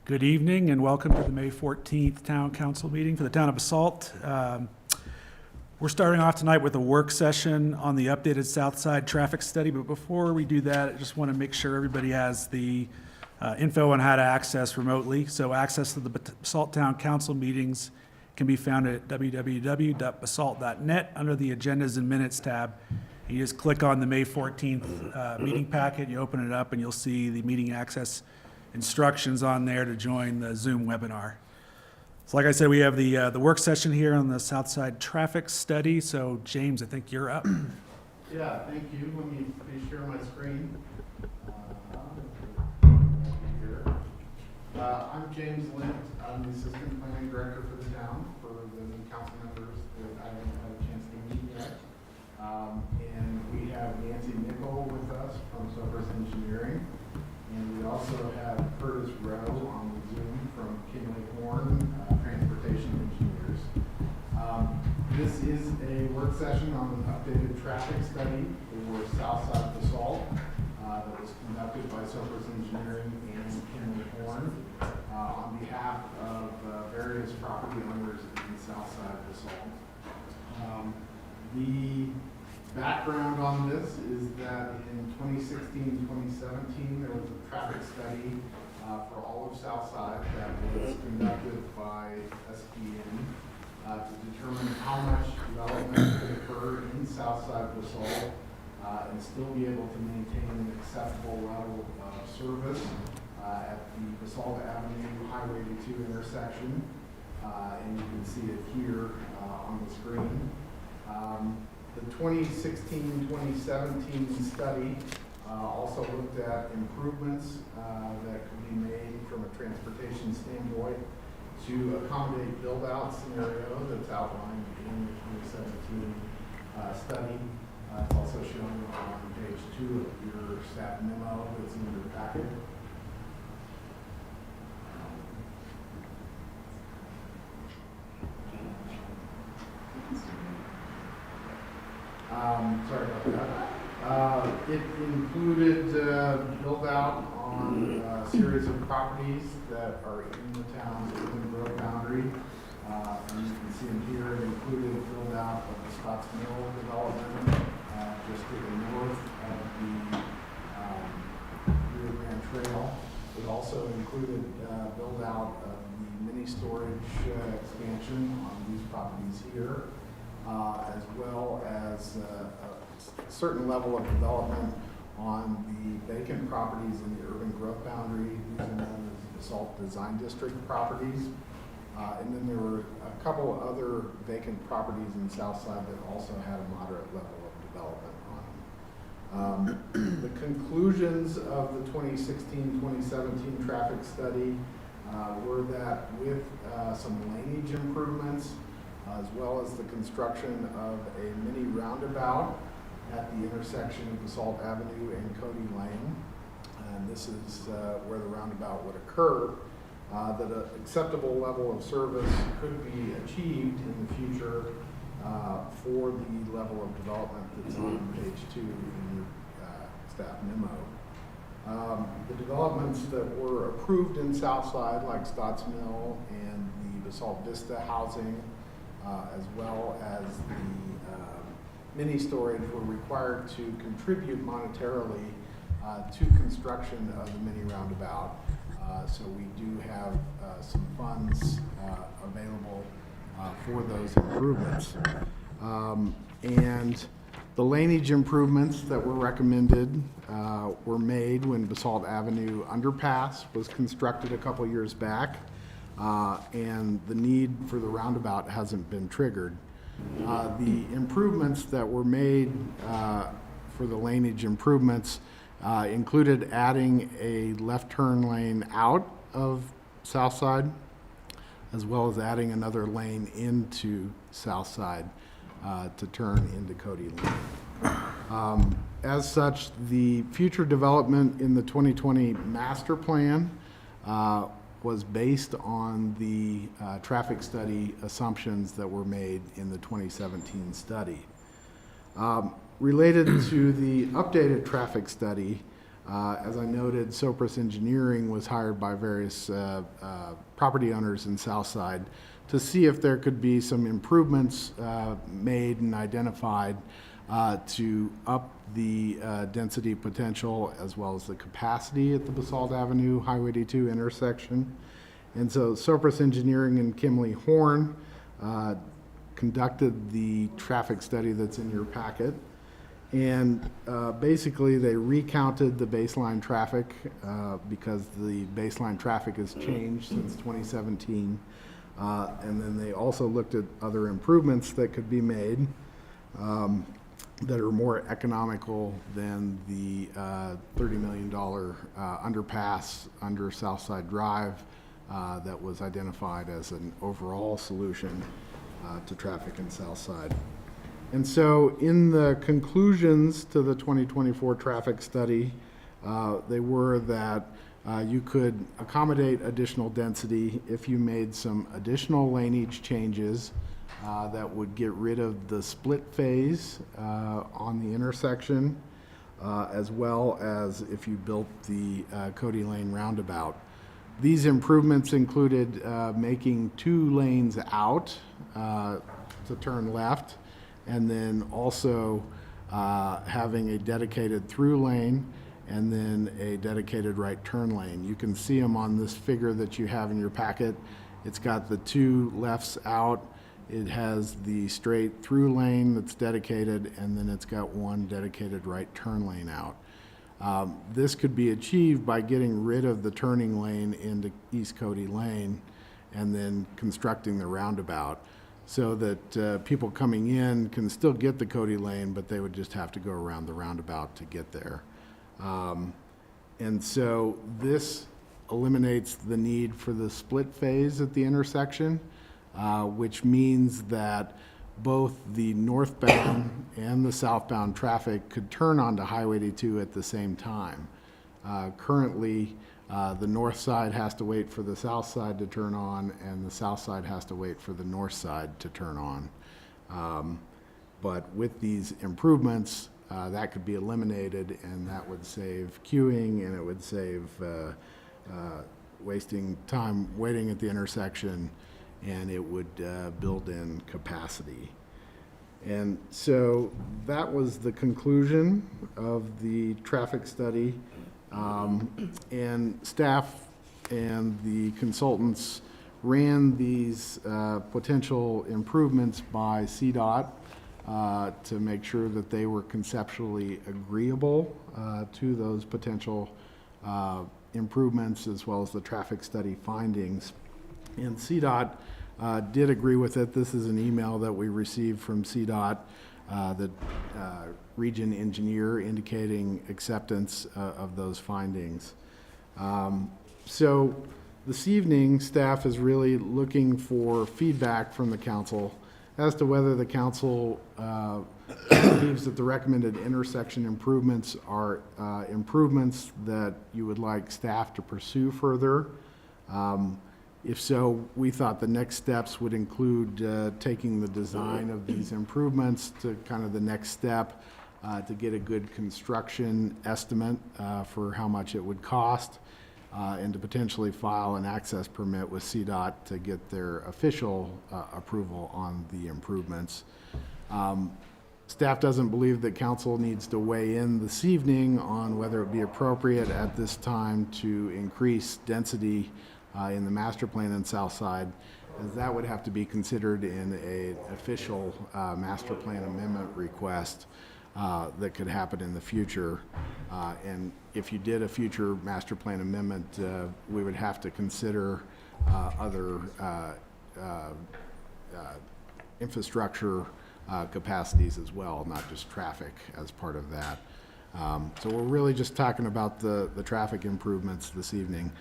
Good evening and welcome to the May 14th Town Council meeting for the Town of Basalt. We're starting off tonight with a work session on the updated South Side traffic study, but before we do that, I just want to make sure everybody has the info on how to access remotely. So access to the Basalt Town Council meetings can be found at www.basalt.net under the Agendas and Minutes tab. You just click on the May 14th meeting packet, you open it up, and you'll see the meeting access instructions on there to join the Zoom webinar. So like I said, we have the work session here on the Southside traffic study. So James, I think you're up. Yeah, thank you. Let me share my screen. I'm James Lint. I'm the Assistant Planning Director for the town, for the new council members that I haven't had a chance to meet yet. And we have Nancy Nickel with us from Sopers Engineering. And we also have Curtis Rowe on the Zoom from Kinley Horn, Transportation Engineers. This is a work session on an updated traffic study for Southside Basalt that was conducted by Sopers Engineering and Kinley Horn on behalf of various property owners in Southside Basalt. The background on this is that in 2016-2017, there was a traffic study for all of Southside that was conducted by SPN to determine how much development could occur in Southside Basalt and still be able to maintain an acceptable level of service at the Basalt Avenue Highway 82 intersection. And you can see it here on the screen. The 2016-2017 study also looked at improvements that could be made from a transportation standpoint to accommodate build-out scenario that's outlined in the 2017 study. It's also shown on page 2 of your staff memo that's in your packet. Sorry about that. It included build-out on a series of properties that are in the town's urban growth boundary. And you can see them here. It included build-out of the Scotts Mill development just to the north of the Rio Grande Trail. It also included build-out of the mini storage expansion on these properties here. As well as a certain level of development on the vacant properties in the urban growth boundary, these are known as Basalt Design District properties. And then there were a couple other vacant properties in Southside that also had a moderate level of development on them. The conclusions of the 2016-2017 traffic study were that with some laneage improvements, as well as the construction of a mini roundabout at the intersection of Basalt Avenue and Cody Lane. And this is where the roundabout would occur, that an acceptable level of service could be achieved in the future for the level of development that's on page 2 in your staff memo. The developments that were approved in Southside, like Scotts Mill and the Basalt Vista housing, as well as the mini storage, were required to contribute monetarily to construction of the mini roundabout. So we do have some funds available for those improvements. And the laneage improvements that were recommended were made when Basalt Avenue underpass was constructed a couple years back. And the need for the roundabout hasn't been triggered. The improvements that were made for the laneage improvements included adding a left turn lane out of Southside, as well as adding another lane into Southside to turn into Cody Lane. As such, the future development in the 2020 master plan was based on the traffic study assumptions that were made in the 2017 study. Related to the updated traffic study, As I noted, Sopris Engineering was hired by various property owners in Southside to see if there could be some improvements made and identified to up the density potential as well as the capacity at the Basalt Avenue Highway 82 intersection. And so Sopris Engineering and Kimley Horn conducted the traffic study that's in your packet. And basically, they recounted the baseline traffic because the baseline traffic has changed since 2017. And then they also looked at other improvements that could be made that are more economical than the $30 million underpass under Southside Drive that was identified as an overall solution to traffic in Southside. And so in the conclusions to the 2024 traffic study, they were that you could accommodate additional density if you made some additional laneage changes that would get rid of the split phase on the intersection, as well as if you built the Cody Lane roundabout. These improvements included making 2 lanes out to turn left, and then also having a dedicated through lane and then a dedicated right turn lane. You can see them on this figure that you have in your packet. It's got the 2 lefts out. It has the straight through lane that's dedicated, and then it's got 1 dedicated right turn lane out. This could be achieved by getting rid of the turning lane into East Cody Lane and then constructing the roundabout so that people coming in can still get the Cody Lane, but they would just have to go around the roundabout to get there. And so this eliminates the need for the split phase at the intersection, which means that both the northbound and the southbound traffic could turn onto Highway 82 at the same time. Currently, the north side has to wait for the south side to turn on, and the south side has to wait for the north side to turn on. But with these improvements, that could be eliminated, and that would save queuing, and it would save wasting time waiting at the intersection, and it would build in capacity. And so that was the conclusion of the traffic study. And staff and the consultants ran these potential improvements by CDOT to make sure that they were conceptually agreeable to those potential improvements as well as the traffic study findings. And CDOT did agree with it. This is an email that we received from CDOT, the region engineer, indicating acceptance of those findings. So this evening, staff is really looking for feedback from the council as to whether the council believes that the recommended intersection improvements are improvements that you would like staff to pursue further. If so, we thought the next steps would include taking the design of these improvements to kind of the next step to get a good construction estimate for how much it would cost, and to potentially file an access permit with CDOT to get their official approval on the improvements. Staff doesn't believe that council needs to weigh in this evening on whether it be appropriate at this time to increase density in the master plan in Southside, as that would have to be considered in an official master plan amendment request that could happen in the future. And if you did a future master plan amendment, we would have to consider other infrastructure capacities as well, not just traffic as part of that. So we're really just talking about the traffic improvements this evening.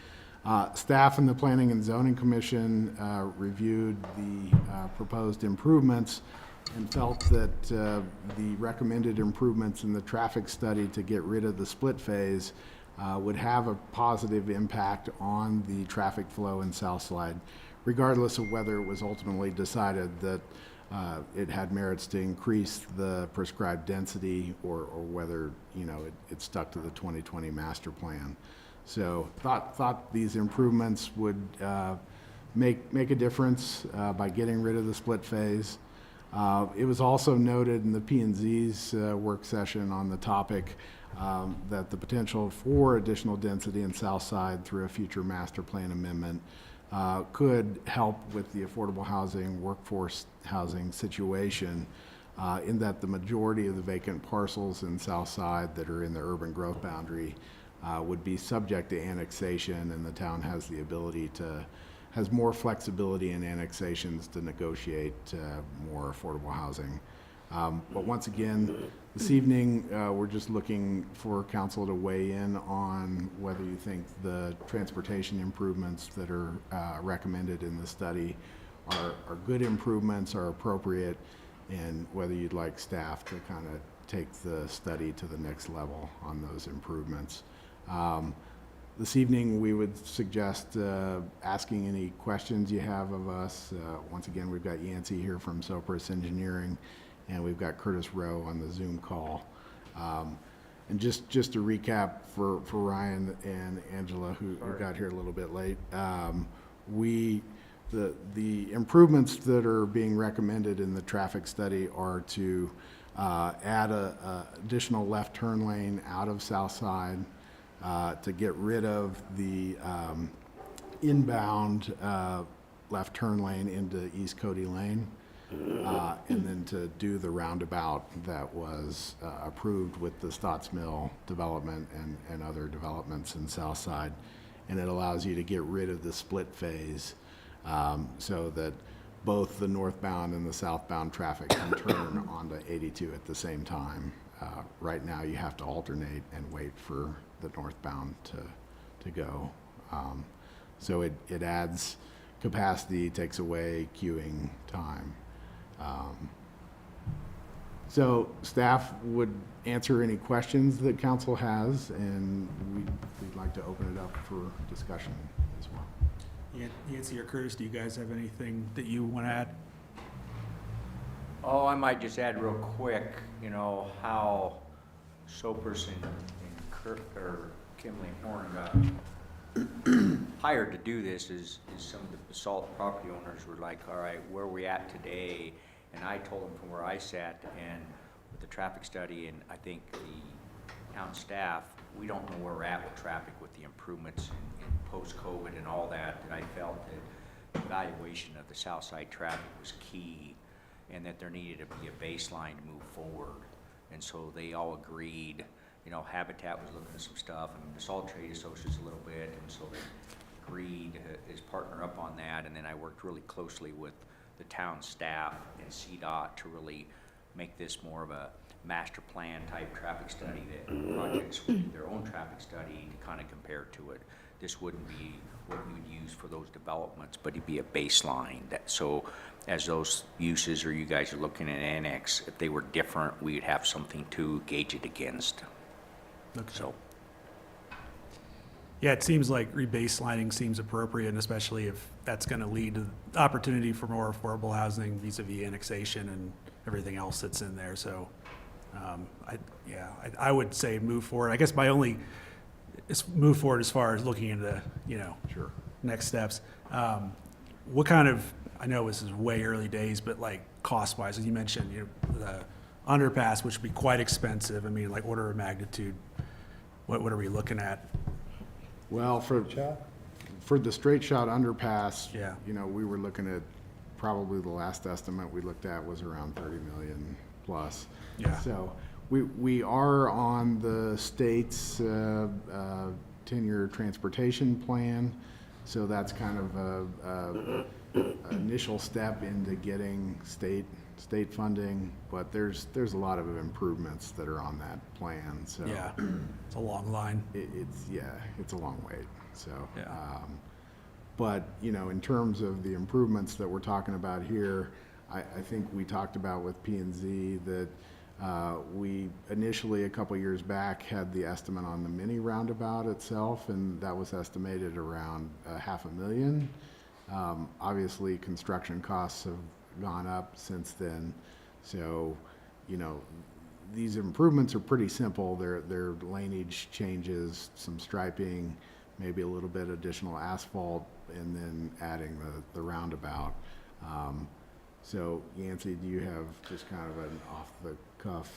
Staff and the Planning and Zoning Commission reviewed the proposed improvements and felt that the recommended improvements in the traffic study to get rid of the split phase would have a positive impact on the traffic flow in Southside, regardless of whether it was ultimately decided that it had merits to increase the prescribed density or whether, it stuck to the 2020 master plan. So thought these improvements would make a difference by getting rid of the split phase. It was also noted in the P&Z's work session on the topic that the potential for additional density in South Side through a future master plan amendment could help with the affordable housing, workforce housing situation, in that the majority of the vacant parcels in South Side that are in the urban growth boundary would be subject to annexation, and the town has the ability has more flexibility in annexations to negotiate more affordable housing. But once again, this evening, we're just looking for council to weigh in on whether you think the transportation improvements that are recommended in the study are good improvements, are appropriate, and whether you'd like staff to kind of take the study to the next level on those improvements. This evening, we would suggest asking any questions you have of us. Once again, we've got Yancey here from Sopris Engineering, and we've got Curtis Rowe on the Zoom call. And just to recap for Ryan and Angela, who got here a little bit late, the improvements that are being recommended in the traffic study are to add a additional left turn lane out of South Side, to get rid of the inbound left turn lane into East Cody Lane, and then to do the roundabout that was approved with the Stotts Mill development and other developments in South Side. And it allows you to get rid of the split phase, so that both the northbound and the southbound traffic can turn onto 82 at the same time. Right now, you have to alternate and wait for the northbound to go. So it adds capacity, takes away queuing time. So staff would answer any questions that council has, and we'd like to open it up for discussion as well. Yancey or Curtis, do you guys have anything that you want to add? Oh, I might just add real quick, how Sopris and Kimley Horn got hired to do this is some of the Basalt property owners were like, all right, where are we at today? And I told them from where I sat, and with the traffic study, and I think the town staff, we don't know where we're at with traffic with the improvements in post-COVID and all that, and I felt that evaluation of the south side traffic was key, and that there needed to be a baseline to move forward. And so they all agreed. Habitat was looking at some stuff, and Basalt Trade Associates a little bit, and so they agreed as partner up on that. And then I worked really closely with the town staff and CDOT to really make this more of a master plan type traffic study, that projects would do their own traffic study to kind of compare to it. This wouldn't be what you would use for those developments, but it'd be a baseline. So as those uses, or you guys are looking at annex, if they were different, we'd have something to gauge it against. Okay. So. Yeah, it seems like rebaselining seems appropriate, and especially if that's going to lead to the opportunity for more affordable housing vis-a-vis annexation and everything else that's in there. So, I would say move forward. I guess my only is move forward as far as looking into Sure. next steps. What kind of, I know this is way early days, but like cost-wise, as you mentioned, the underpass, which would be quite expensive. I mean, like order of magnitude. What are we looking at? Well, for the straight shot underpass, Yeah. we were looking at, probably the last estimate we looked at was around 30 million plus. Yeah. So we are on the state's 10-year transportation plan. So that's kind of a initial step into getting state funding, but there's a lot of improvements that are on that plan. So Yeah, it's a long line. it's a long wait. So, Yeah. but in terms of the improvements that we're talking about here, I think we talked about with P&Z that we initially, a couple years back, had the estimate on the mini roundabout itself, and that was estimated around $500,000. Obviously, construction costs have gone up since then. So, you know, these improvements are pretty simple. They're laneage changes, some striping, maybe a little bit additional asphalt, and then adding the roundabout. So Yancey, do you have just kind of an off-the-cuff?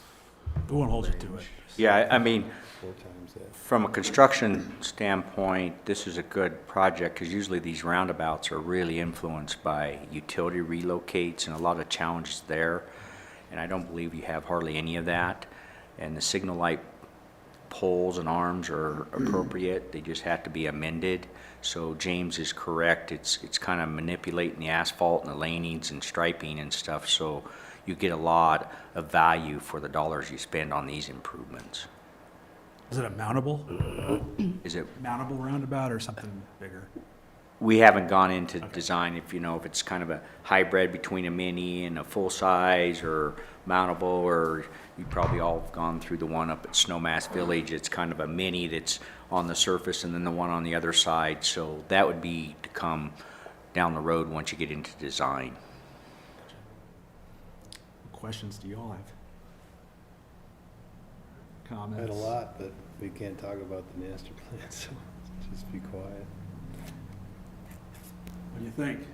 We won't hold you to it. Yeah, I mean, 4 times that. from a construction standpoint, this is a good project because usually these roundabouts are really influenced by utility relocates and a lot of challenges there. And I don't believe you have hardly any of that. And the signal light poles and arms are appropriate. They just have to be amended. So James is correct. It's kind of manipulating the asphalt and the lanings and striping and stuff. So you get a lot of value for the dollars you spend on these improvements. Is it a mountable Is it? roundabout or something bigger? We haven't gone into design if it's kind of a hybrid between a mini and a full size or mountable, or you probably all have gone through the one up at Snowmass Village. It's kind of a mini that's on the surface and then the one on the other side. So that would be to come down the road once you get into design. What questions do you all have? I Comments? had a lot, but we can't talk about the master plan, so just be quiet. What do you think?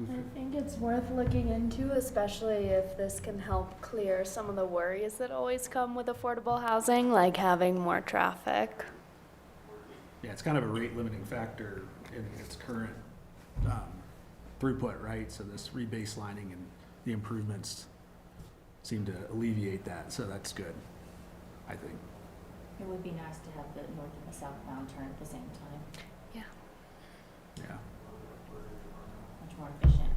I think it's worth looking into, especially if this can help clear some of the worries that always come with affordable housing, like having more traffic. Yeah, it's kind of a rate limiting factor in its current throughput, right? So this rebaselining and the improvements seem to alleviate that, so that's good, I think. It would be nice to have the north and the southbound turn at the same time, Yeah. Yeah. much more efficient.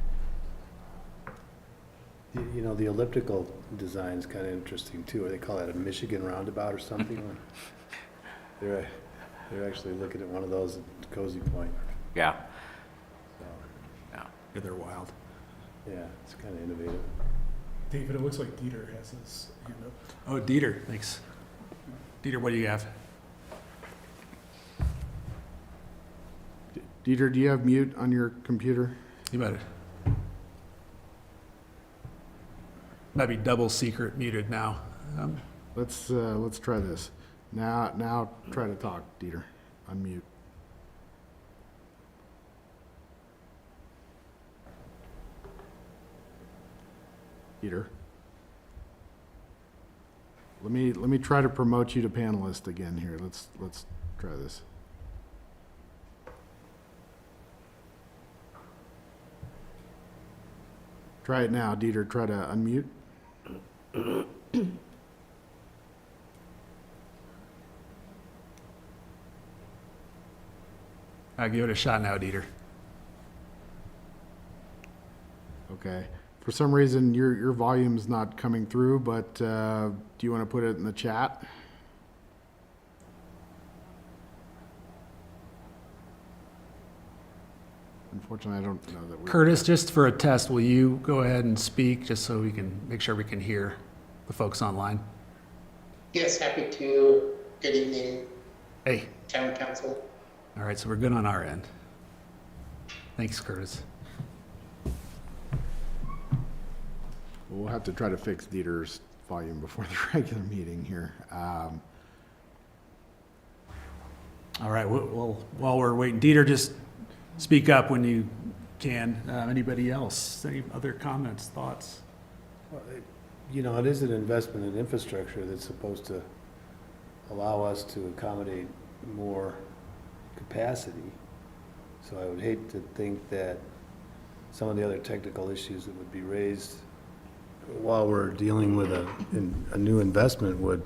You know, the elliptical design's kind of interesting too, or they call that a Michigan roundabout or something. They're actually looking at one of those at Cozy Point. Yeah. So, Yeah. Yeah, they're wild. yeah, it's kind of innovative. David, it looks like Dieter has his hand up. Oh, Dieter, thanks. Dieter, what do you have? Dieter, do you have mute on your computer? You better. Might be double secret muted now. Let's try this. Now try to talk, Dieter. Unmute. Dieter. Let me try to promote you to panelist again here. Let's try this. Try it now, Dieter. Try to unmute. I'll give it a shot now, Dieter. Okay. For some reason, your volume's not coming through, but do you want to put it in the chat? Unfortunately, I don't know that we. Curtis, just for a test, will you go ahead and speak, just so we can make sure we can hear the folks online? Yes, happy to. Good evening, Hey, Town Council. all right, so we're good on our end. Thanks, Curtis. We'll have to try to fix Dieter's volume before the regular meeting here. All right, well, while we're waiting, Dieter, just speak up when you can. Anybody else? Any other comments, thoughts? Well, you know, it is an investment in infrastructure that's supposed to allow us to accommodate more capacity. So I would hate to think that some of the other technical issues that would be raised while we're dealing with a new investment would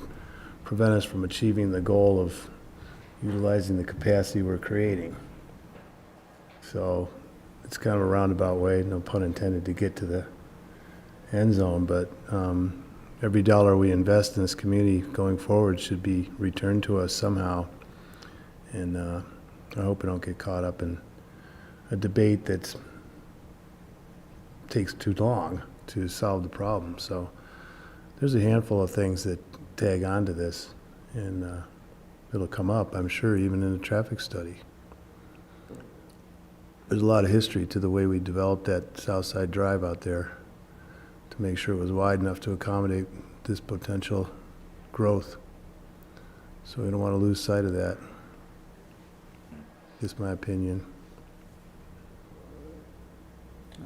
prevent us from achieving the goal of utilizing the capacity we're creating. So it's kind of a roundabout way, no pun intended, to get to the end zone, but every dollar we invest in this community going forward should be returned to us somehow. And I hope we don't get caught up in a debate that takes too long to solve the problem. So there's a handful of things that tag onto this, and it'll come up, I'm sure, even in a traffic study. There's a lot of history to the way we developed that South Side Drive out there. to make sure it was wide enough to accommodate this potential growth. So we don't want to lose sight of that. Just my opinion.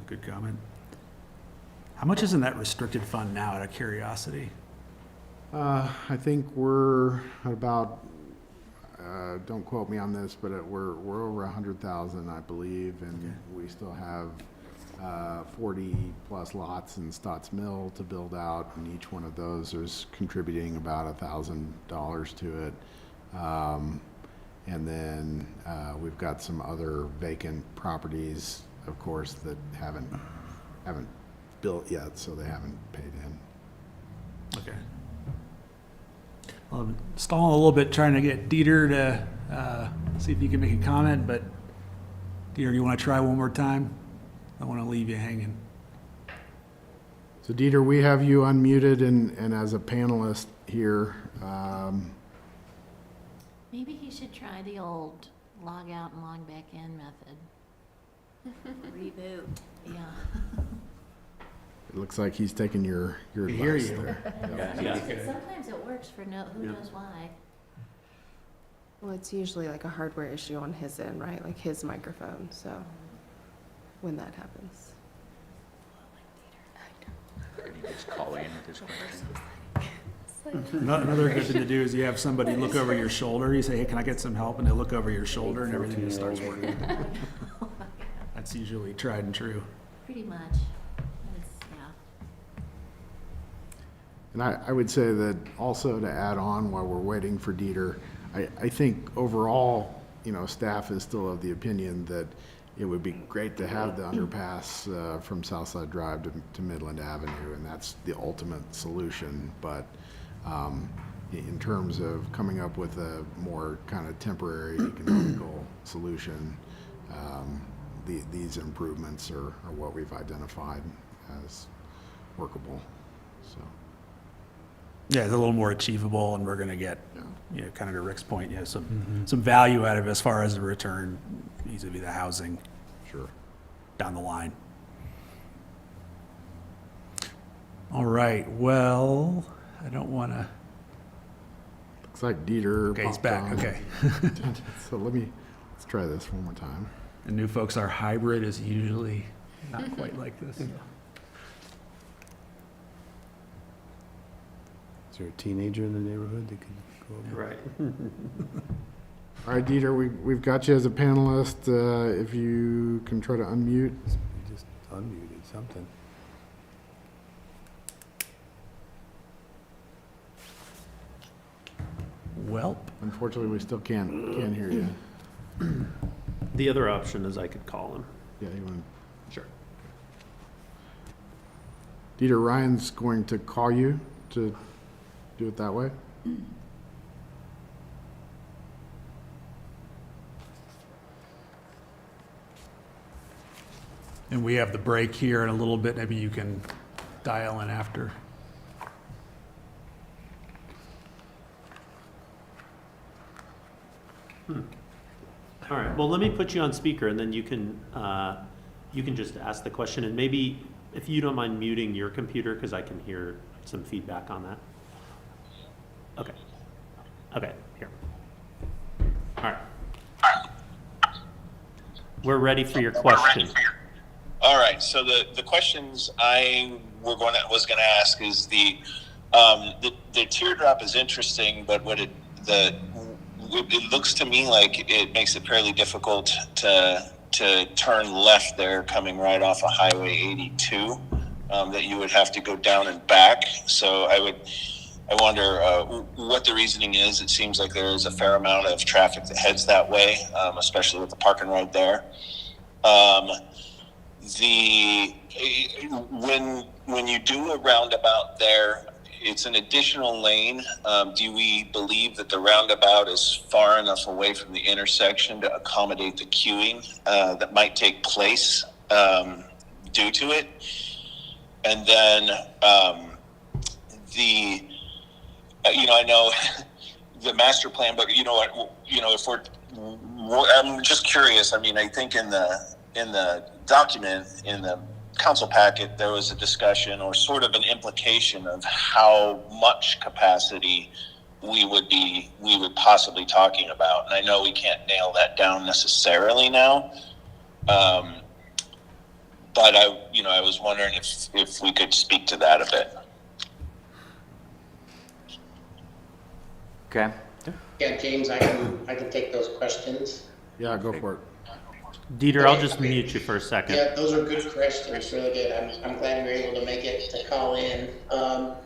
Good comment. How much is in that restricted fund now, out of curiosity? I think we're at about, don't quote me on this, but we're over 100,000, I believe, and we still have 40-plus lots in Stotts Mill to build out, and each one of those is contributing about $1,000 to it. And then we've got some other vacant properties, of course, that haven't built yet, so they haven't paid in. Okay. Well, I'm stalling a little bit, trying to get Dieter to see if you can make a comment, but Dieter, you want to try one more time? I don't want to leave you hanging. So Dieter, we have you unmuted and as a panelist here. Maybe he should try the old log out and log back in method. Reboot. Yeah. It looks like he's taking your I hear advice you. there. Sometimes it works for who knows why. Well, it's usually like a hardware issue on his end, right? Like his microphone, so when that happens. Can you just call in with this question? Another good thing to do is you have somebody look over your shoulder. You say, hey, can I get some help? And they look over your shoulder and everything just starts working. That's usually tried and true. Pretty much. Yeah. And I would say that also to add on while we're waiting for Dieter, I think overall, staff is still of the opinion that it would be great to have the underpass from Southside Drive to Midland Avenue, and that's the ultimate solution. But in terms of coming up with a more kind of temporary economical solution, these improvements are what we've identified as workable. So. Yeah, it's a little more achievable, and we're going to get, kind of to Rick's point, some value out of it as far as the return vis-a-vis the housing. Sure. Down the line. All right, well, I don't want to, Looks like Dieter. okay, he's popped back, on. okay. So let's try this one more time. And new folks, our hybrid is usually not quite like this. Is there a teenager in the neighborhood that could go over? Right. All right, Dieter, we've got you as a panelist. If you can try to unmute. You just unmuted something. Welp. Unfortunately, we still can't hear you. The other option is I could call him. Yeah, you want. Sure. Dieter, Ryan's going to call you to do it that way. And we have the break here in a little bit. Maybe you can dial in after. All right, well, let me put you on speaker and then you can just ask the question, and maybe if you don't mind muting your computer, because I can hear some feedback on that. Okay. Okay, here. All right. We're ready for your question. All right. So the questions was going to ask is the teardrop is interesting, but it looks to me like it makes it fairly difficult to turn left there, coming right off of Highway 82. That you would have to go down and back. So I wonder what the reasoning is. It seems like there is a fair amount of traffic that heads that way, especially with the park and ride there. When you do a roundabout there, it's an additional lane. Do we believe that the roundabout is far enough away from the intersection to accommodate the queuing that might take place due to it? And then I know the master plan, but I'm just curious. I mean, I think in the document, in the council packet, there was a discussion or sort of an implication of how much capacity we would possibly talking about. And I know we can't nail that down necessarily now. But I was wondering if we could speak to that a bit. Okay. Yeah, James, I can take those questions. Yeah, go for it. Dieter, I'll just mute you for a second. Yeah, those are good questions, really good. I'm glad you were able to make it to call in.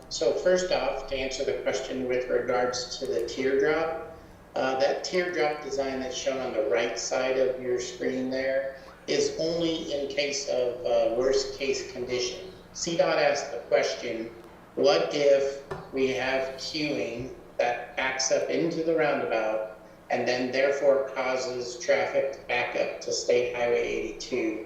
So first off, to answer the question with regards to the teardrop, that teardrop design that's shown on the right side of your screen there is only in case of worst case condition. CDOT asked the question, what if we have queuing that backs up into the roundabout and then therefore causes traffic to back up to State Highway 82?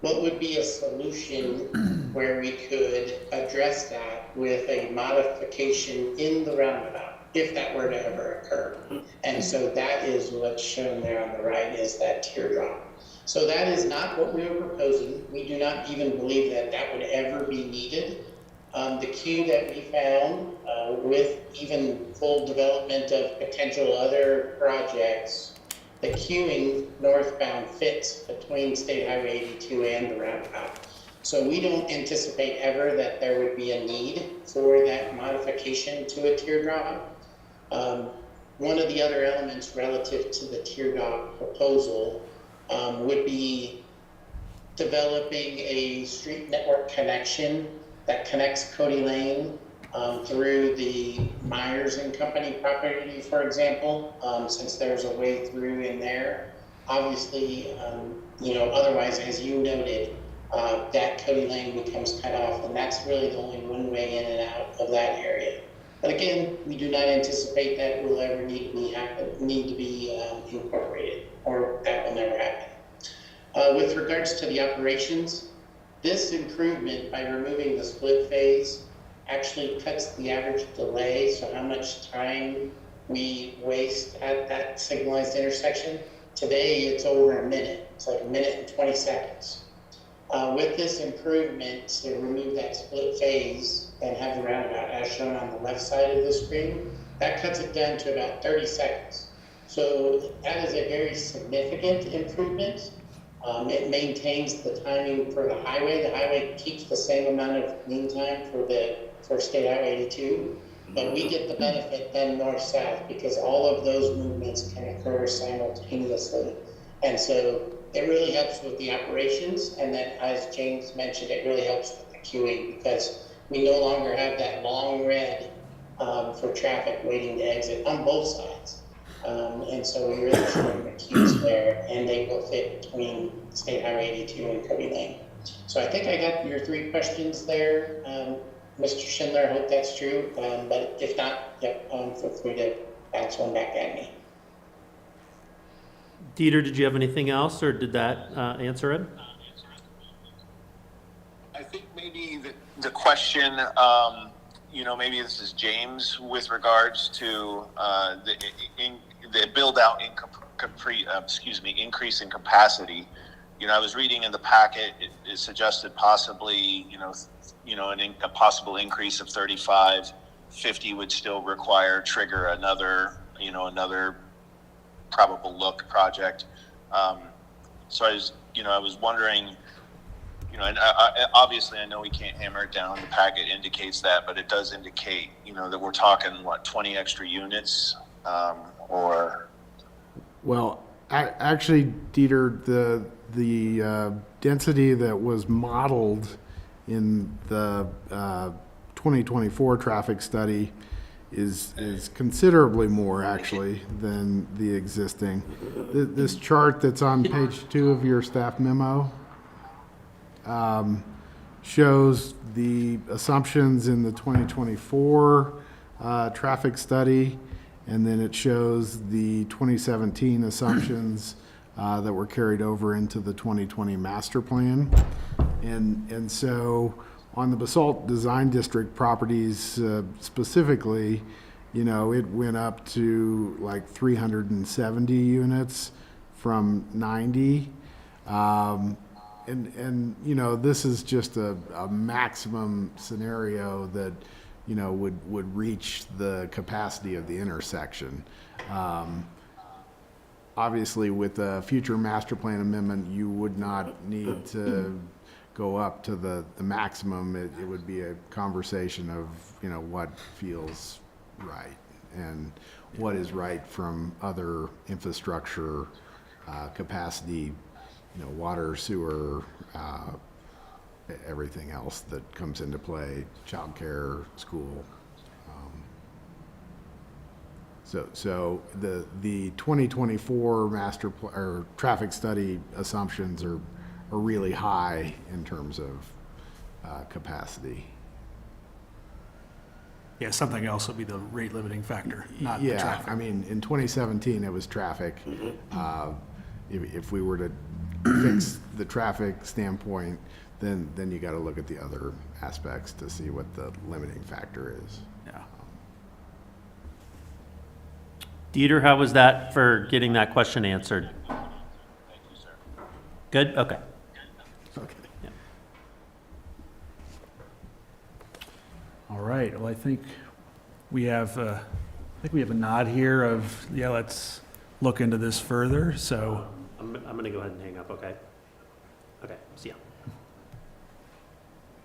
What would be a solution where we could address that with a modification in the roundabout, if that were to ever occur? And so that is what's shown there on the right, is that teardrop. So that is not what we were proposing. We do not even believe that that would ever be needed. The queue that we found, with even full development of potential other projects, the queuing northbound fits between State Highway 82 and the roundabout. So we don't anticipate ever that there would be a need for that modification to a teardrop. One of the other elements relative to the teardrop proposal would be developing a street network connection that connects Cody Lane through the Myers and Company property, for example, since there's a way through in there. Obviously, otherwise, as you noted, that Cody Lane becomes cut off, and that's really the only one way in and out of that area. But again, we do not anticipate that will ever need to be incorporated, or that will never happen. With regards to the operations, this improvement by removing the split phase actually cuts the average delay, so how much time we waste at that signalized intersection. Today, it's over a minute. It's like 1:20 seconds. With this improvement to remove that split phase and have the roundabout as shown on the left side of the screen, that cuts it down to about 30 seconds. So that is a very significant improvement. It maintains the timing for the highway. The highway keeps the same amount of mean time for State Highway 82, but we get the benefit then north-south because all of those movements can occur simultaneously. And so it really helps with the operations, and then as James mentioned, it really helps with the queuing because we no longer have that long red for traffic waiting to exit on both sides. And so we really shorten the queues there, and they will fit between State Highway 82 and Cody Lane. So I think I got your 3 questions there, Mr. Schindler. I hope that's true, but if not, feel free to bounce one back at me. Dieter, did you have anything else, or did that answer it? I think maybe the question, maybe this is James with regards to the build out increase in capacity. I was reading in the packet, it suggested possibly, a possible increase of 35, 50 would still trigger another probable look project. So I was wondering, and obviously I know we can't hammer it down. The packet indicates that, but it does indicate, that we're talking 20 extra units, or. Well, actually, Dieter, the density that was modeled in the 2024 traffic study is considerably more actually than the existing. This chart that's on page 2 of your staff memo shows the assumptions in the 2024 traffic study, and then it shows the 2017 assumptions that were carried over into the 2020 master plan. And so on the Basalt Design District properties specifically, it went up to like 370 units from 90. And, you know, this is just a maximum scenario that, you know, would reach the capacity of the intersection. Obviously, with a future master plan amendment, you would not need to go up to the maximum. It would be a conversation of, you know, what feels right and what is right from other infrastructure, capacity, you know, water, sewer, everything else that comes into play, childcare, school. So the 2024 or traffic study assumptions are really high in terms of capacity. Yeah, something else will be the rate limiting factor, not the Yeah, traffic. I mean, in 2017, it was traffic. If we were to fix the traffic standpoint, then you got to look at the other aspects to see what the limiting factor is. Yeah. Dieter, how was that for getting that question answered? Thank you, sir. Good? Okay. Okay. Yeah. All right, well, I think we have a nod here of, yeah, let's look into this further, so. I'm going to go ahead and hang up, okay? Okay, see ya.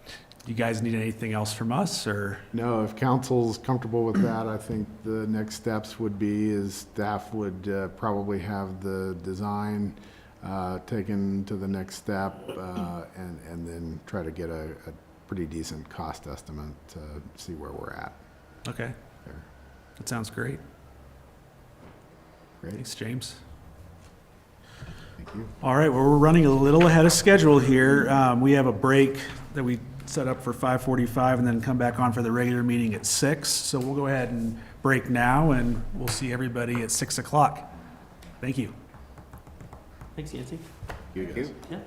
Do you guys need anything else from us, or? No, if council's comfortable with that, I think the next steps would be is staff would probably have the design taken to the next step and then try to get a pretty decent cost estimate to see where we're at Okay, there. that sounds great. Great, Thanks, James. thank you. All right, well, we're running a little ahead of schedule here. We have a break that we set up for 5:45 and then come back on for the regular meeting at 6. So we'll go ahead and break now, and we'll see everybody at 6 o'clock. Thank you. Thanks, Yancy. You guys. Yeah.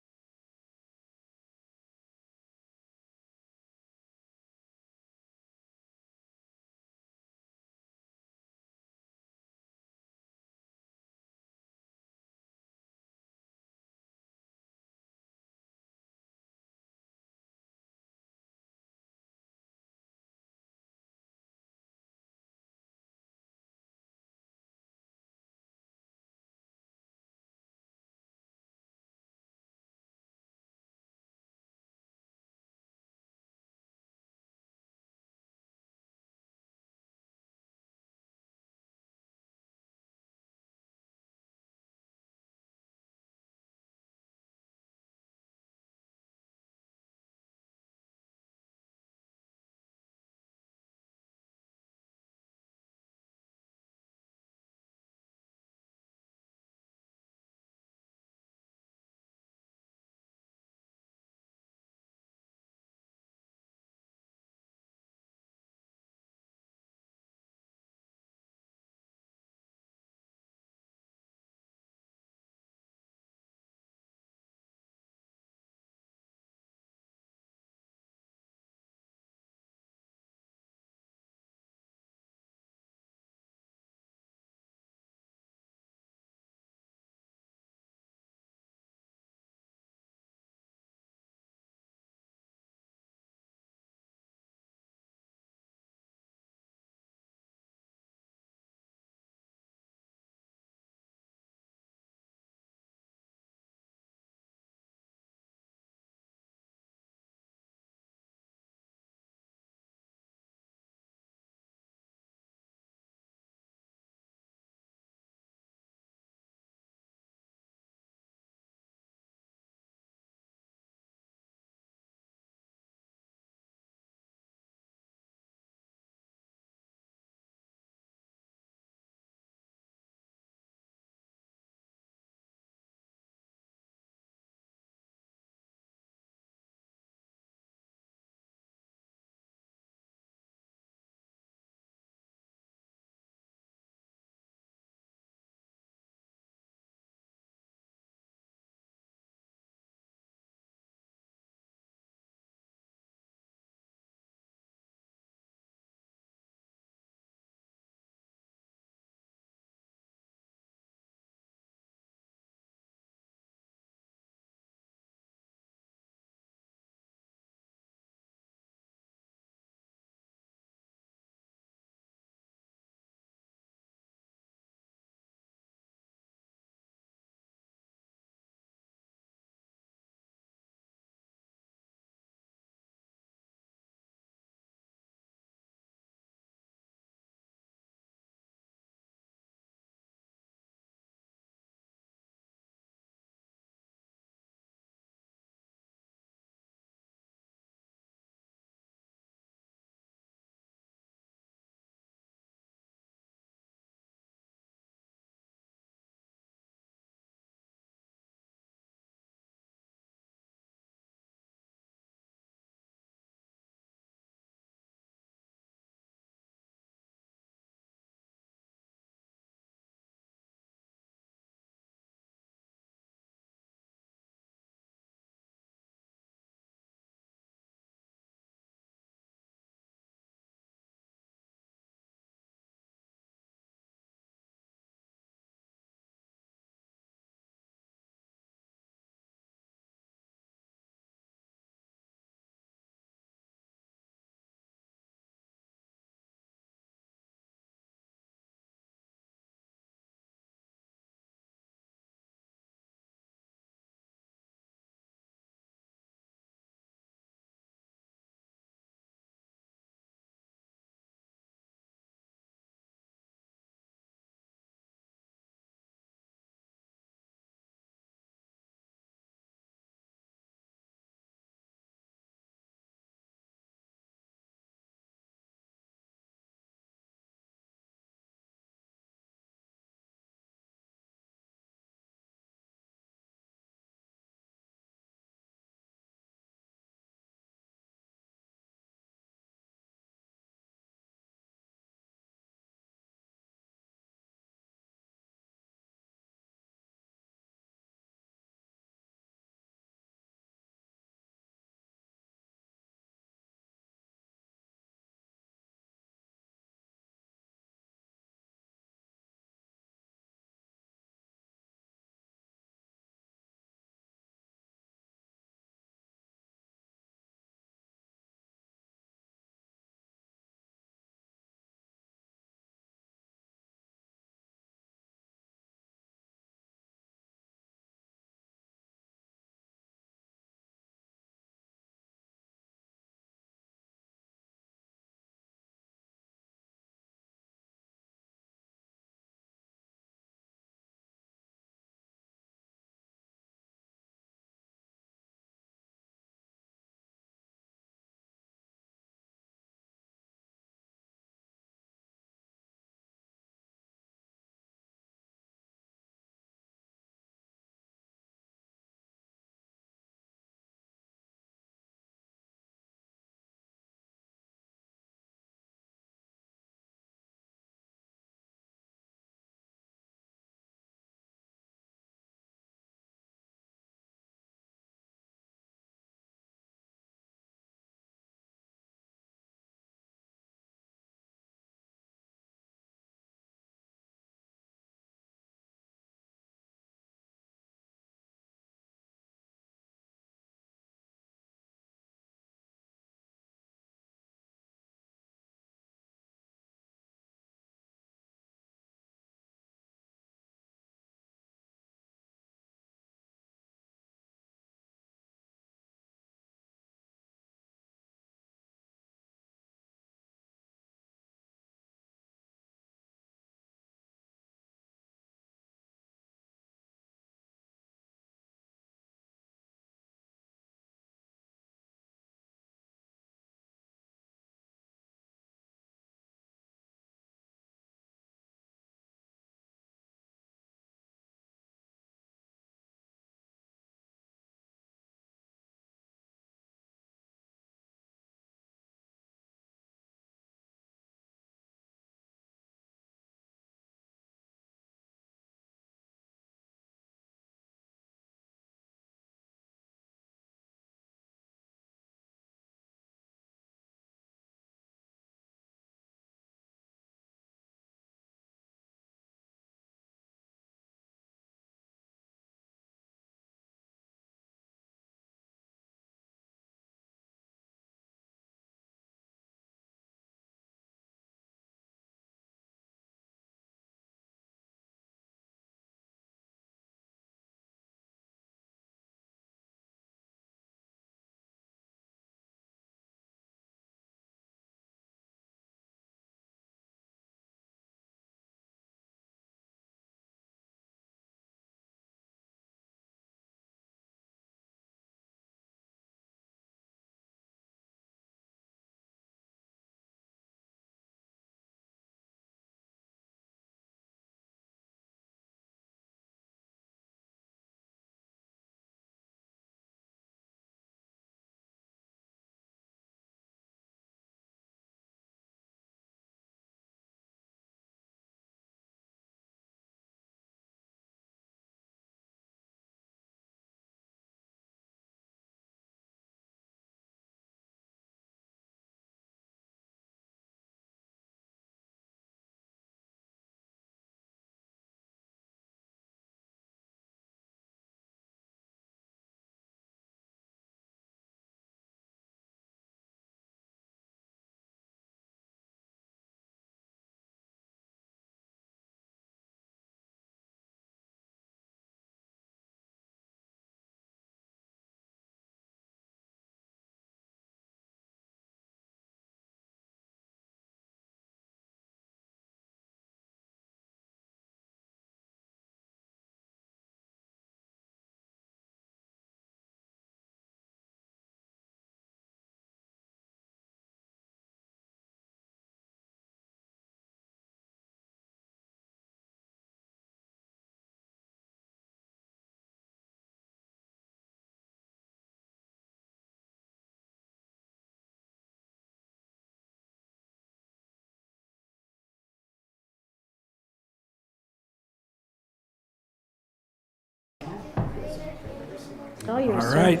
All yours, All sir. right.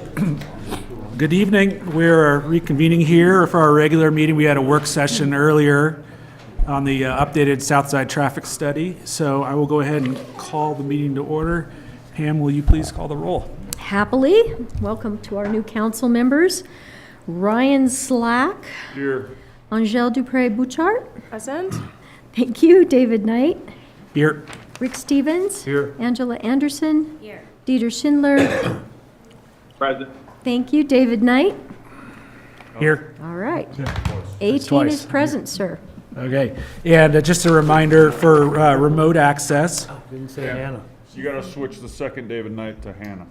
Good evening. We're reconvening here for our regular meeting. We had a work session earlier on the updated Southside traffic study. So I will go ahead and call the meeting to order. Pam, will you please call the roll? Happily, welcome to our new council members. Ryan Slack. Here. Angèle Dupré-Bouchard. Present? Thank you. David Knight. Here. Rick Stevens. Here. Angela Anderson. Here. Dieter Schindler. Present. Thank you. David Knight. Here. All right. 18 twice. is present, sir. Okay. And just a reminder for remote access. Didn't say Hannah. You gotta switch the second David Knight to Hannah.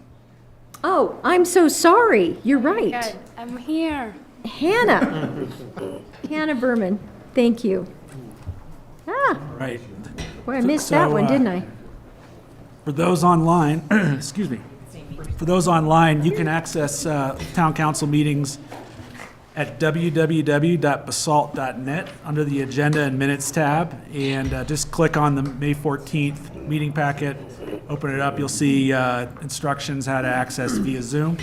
Oh, I'm so sorry. You're right. Good, I'm here. Hannah. Hannah Berman. Thank you. Ah, Right. boy, I missed that one, didn't I? For those online, excuse me. For those online, you can access town council meetings at www.basalt.net under the Agenda and Minutes tab, and just click on the May 14th meeting packet, open it up, you'll see instructions how to access via Zoom.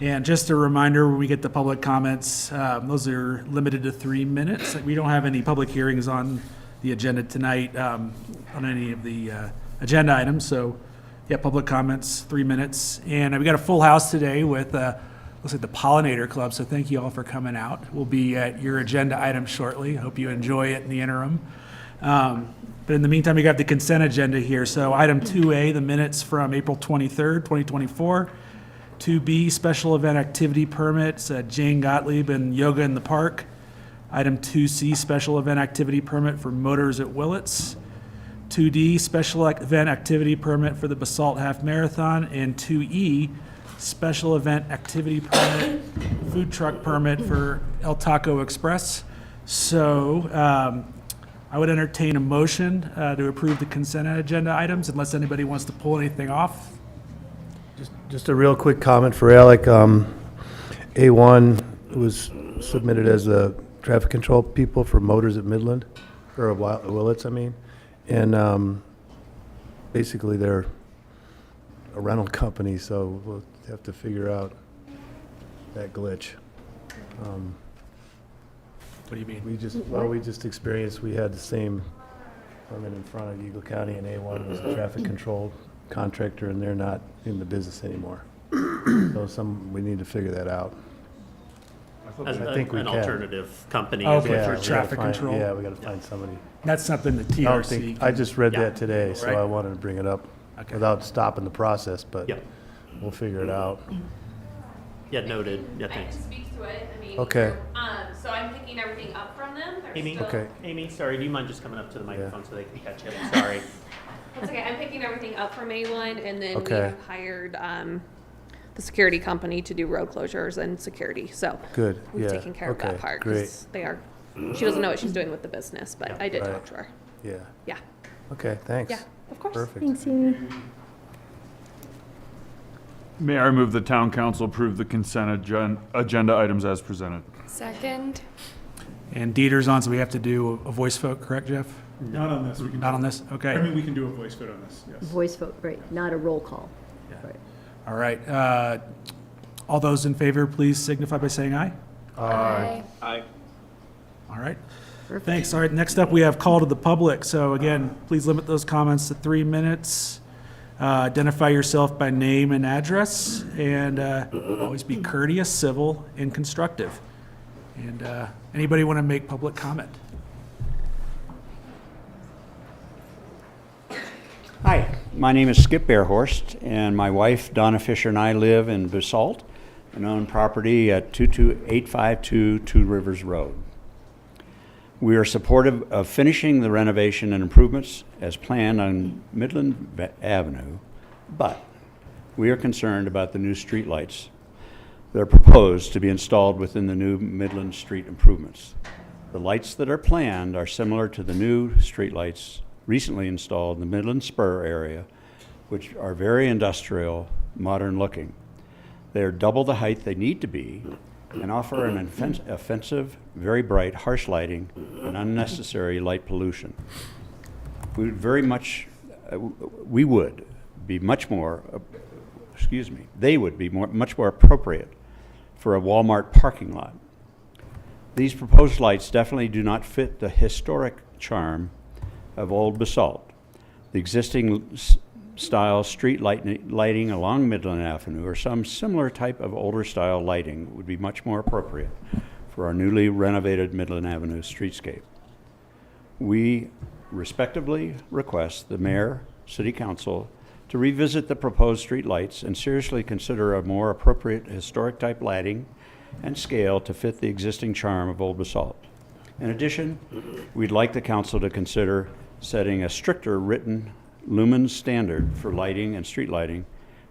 And just a reminder, when we get the public comments, those are limited to 3 minutes. We don't have any public hearings on the agenda tonight on any of the agenda items, so yeah, public comments, 3 minutes. And we got a full house today with looks like the Pollinator Club, so thank you all for coming out. We'll be at your agenda item shortly. Hope you enjoy it in the interim. But in the meantime, we got the consent agenda here. So item 2A, the minutes from April 23rd, 2024. 2B, special event activity permits, Jane Gottlieb and Yoga in the Park. Item 2C, special event activity permit for Motors at Willits. 2D, special event activity permit for the Basalt Half Marathon. And 2E, special event activity permit, food truck permit for El Taco Express. So I would entertain a motion to approve the consent agenda items unless anybody wants to pull anything off. Just a real quick comment for Alec. A1 was submitted as a traffic control people for Motors at Midland, or Willits, I mean. And basically they're a rental company, so we'll have to figure out that glitch. What do you mean? We just experienced, we had the same permit in front of Eagle County, and A1 was a traffic control contractor, and they're not in the business anymore. So we need to figure that out. As I think we an can. alternative company. Okay, is for what we you're- gotta traffic find- control? Yeah, we gotta find somebody. That's something the I don't TRC. think, I just read Yeah. that today, so Right. I wanted to bring it up Okay. without stopping the process, but Yeah. we'll figure it out. Yeah, noted. Yeah, I can thanks. speak to it. I mean, Okay. so I'm picking everything up from them. They're Amy? still- Okay. Amy, sorry, do you mind just coming up to the microphone so they can catch you? Sorry. That's okay. I'm picking everything up from A1, and then Okay. we hired the security company to do road closures and security. So Good, we've yeah. taken care of Okay, that part. great. 'Cause they are. She doesn't know what she's doing with the business, but I did Right. talk to her. Yeah, Yeah. okay, thanks. Yeah. Of course. Perfect. Thanks, Amy. May I move the town council approve the consent agenda items as presented? Second? And Dieter's on, so we have to do a voice vote, correct, Jeff? Not on this, we can. Not on this? Okay. I mean, we can do a voice vote on this, yes. Voice vote, right, not a roll call. Right. All right. All those in favor, please signify by saying aye. Aye. All right. Perfect. Thanks. All right, next up, we have call to the public. So again, please limit those comments to 3 minutes. Identify yourself by name and address, and always be courteous, civil, and constructive. And anybody want to make public comment? Hi, my name is Skip Bearhorst, and my wife Donna Fisher and I live in Basalt and own property at 22852 Two Rivers Road. We are supportive of finishing the renovation and improvements as planned on Midland Avenue, but we are concerned about the new streetlights that are proposed to be installed within the new Midland Street improvements. The lights that are planned are similar to the new streetlights recently installed in the Midland Spur area, which are very industrial, modern looking. They are double the height they need to be and offer an offensive, very bright, harsh lighting and unnecessary light pollution. We would be much more they would be much more appropriate for a Walmart parking lot. These proposed lights definitely do not fit the historic charm of Old Basalt. The existing style street lighting along Midland Avenue or some similar type of older style lighting would be much more appropriate for our newly renovated Midland Avenue streetscape. We respectively request the mayor, city council to revisit the proposed street lights and seriously consider a more appropriate historic type lighting and scale to fit the existing charm of Old Basalt. In addition, we'd like the council to consider setting a stricter written lumen standard for lighting and street lighting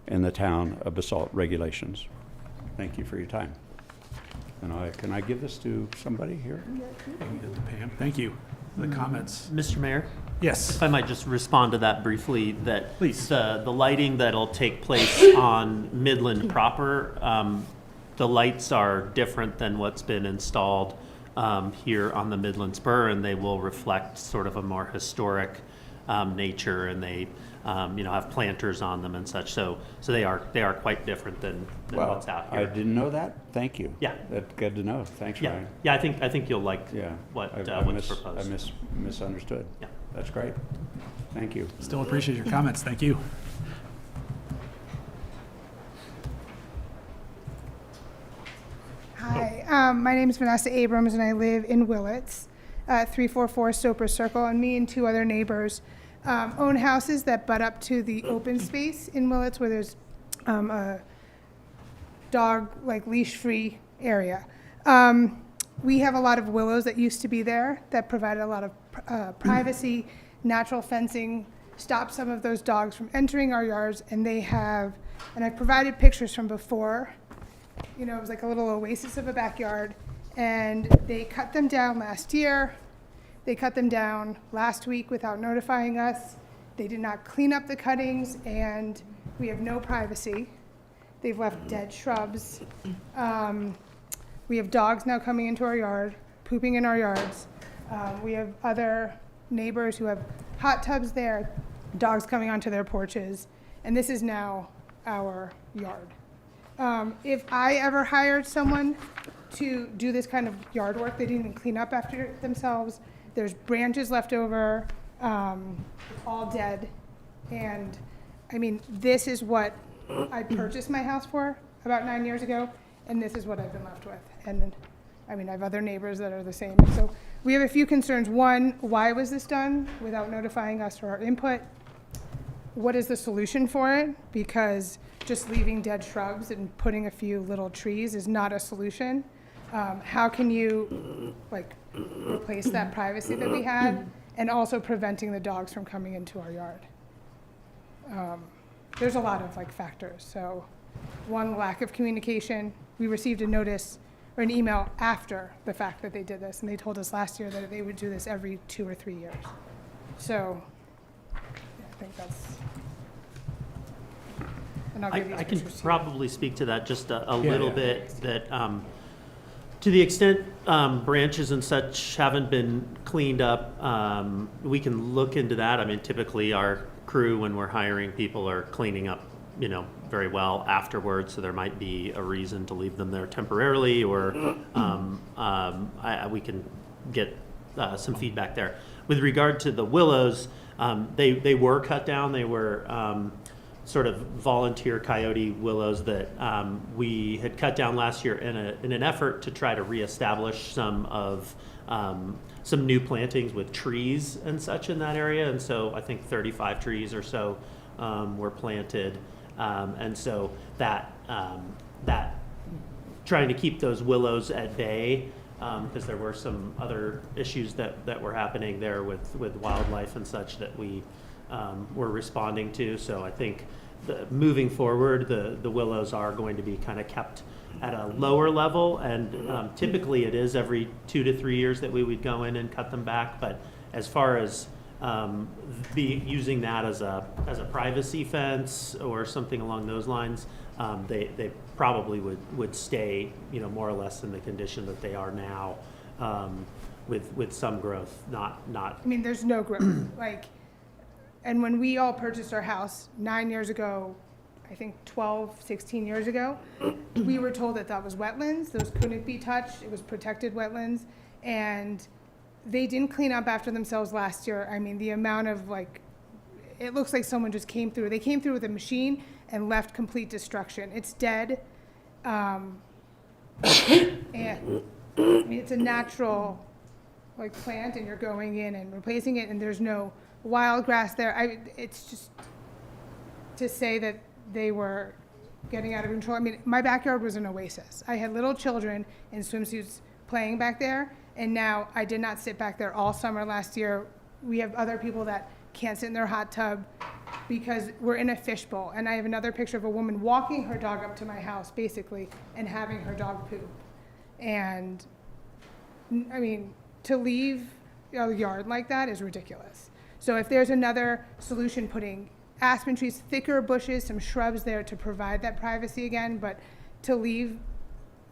in the town of Basalt regulations. Thank you for your time. And can I give this to somebody here? Pam, thank you for the comments. Mr. Mayor? Yes. If I might just respond to that briefly, that Please. the lighting that'll take place on Midland proper, the lights are different than what's been installed here on the Midland Spur, and they will reflect sort of a more historic nature, and they have planters on them and such. So they are quite different than what's out here. I didn't know that. Thank you. Yeah. That's good to know. Thanks, Yeah, Ryan. yeah. I think you'll like I what's proposed. misunderstood. Yeah. That's great. Thank you. Still appreciate your comments. Thank you. Hi, my name is Vanessa Abrams, and I live in Willits, 344 Soper Circle, and me and two other neighbors own houses that butt up to the open space in Willits where there's a dog, leash-free area. We have a lot of willows that used to be there that provided a lot of privacy, natural fencing, stopped some of those dogs from entering our yards, and I provided pictures from before. It was like a little oasis of a backyard, and they cut them down last year. They cut them down last week without notifying us. They did not clean up the cuttings, and we have no privacy. They've left dead shrubs. We have dogs now coming into our yard, pooping in our yards. We have other neighbors who have hot tubs there, dogs coming onto their porches, and this is now our yard. If I ever hired someone to do this kind of yard work, they didn't even clean up after themselves. There's branches left over, all dead. And I mean, this is what I purchased my house for about 9 years ago, and this is what I've been left with. And I mean, I have other neighbors that are the same. And so we have a few concerns. One, why was this done without notifying us or our input? What is the solution for it? Because just leaving dead shrubs and putting a few little trees is not a solution. How can you replace that privacy that we had, and also preventing the dogs from coming into our yard? There's a lot of factors. So one, lack of communication. We received a notice or an email after the fact that they did this, and they told us last year that they would do this every 2 or 3 years. So I think that's, and I'll give you I can pictures too. probably speak to that just a little bit, that to the extent branches and such haven't been cleaned up, we can look into that. I mean, typically our crew, when we're hiring people, are cleaning up, very well afterwards, so there might be a reason to leave them there temporarily, or we can get some feedback there. With regard to the willows, they were cut down. They were sort of volunteer coyote willows that we had cut down last year in an effort to try to reestablish some new plantings with trees and such in that area. And so I think 35 trees or so were planted. And so that trying to keep those willows at bay, because there were some other issues that were happening there with wildlife and such that we were responding to. So I think moving forward, the willows are going to be kind of kept at a lower level, and typically it is every 2 to 3 years that we would go in and cut them back. But as far as using that as a privacy fence or something along those lines, they probably would stay, more or less in the condition that they are now, with some growth, not. I mean, there's no growth. And when we all purchased our house 9 years ago, I think 12, 16 years ago. We were told that that was wetlands, those couldn't be touched, it was protected wetlands, and they didn't clean up after themselves last year. I mean, the amount of like, it looks like someone just came through. They came through with a machine and left complete destruction. It's dead. And I mean, it's a natural like plant, and you're going in and replacing it, and there's no wild grass there. It's just to say that they were getting out of control. I mean, my backyard was an oasis. I had little children in swimsuits playing back there, and now I did not sit back there all summer last year. We have other people that can't sit in their hot tub because we're in a fishbowl. And I have another picture of a woman walking her dog up to my house, basically, and having her dog poop. And, I mean, to leave a yard like that is ridiculous. So if there's another solution, putting aspen trees, thicker bushes, some shrubs there to provide that privacy again, but to leave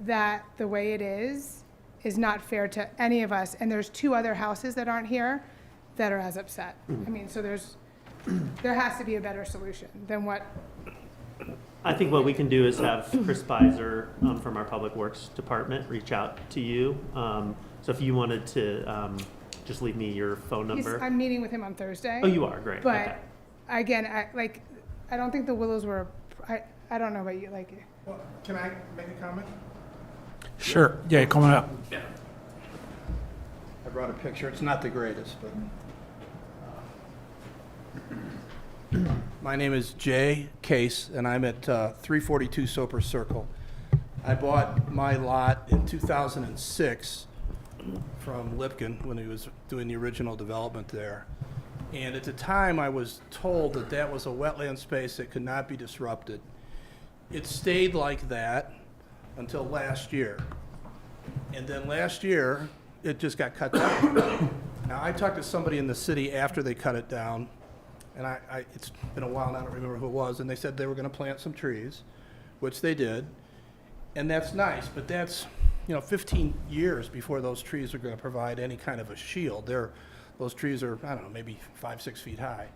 that the way it is not fair to any of us. And there's 2 other houses that aren't here that are as upset. I mean, so there has to be a better solution than what. I think what we can do is have Chris Beiser from our Public Works Department reach out to you. So if you wanted to just leave me your phone number. I'm meeting with him on Thursday. Oh, you are? Great. But Okay. again, I don't think the willows were, I don't know about you, like. Well, can I make a comment? Sure. Yeah, coming up. I brought a picture. It's not the greatest, but my name is Jay Case, and I'm at 342 Soper Circle. I bought my lot in 2006 from Lipkin when he was doing the original development there. And at the time, I was told that that was a wetland space that could not be disrupted. It stayed like that until last year. And then last year, it just got cut down. Now, I talked to somebody in the city after they cut it down, and it's been a while, and I don't remember who it was, and they said they were gonna plant some trees, which they did. And that's nice, but that's, 15 years before those trees are gonna provide any kind of a shield. Those trees are, I don't know, maybe 5, 6 feet high.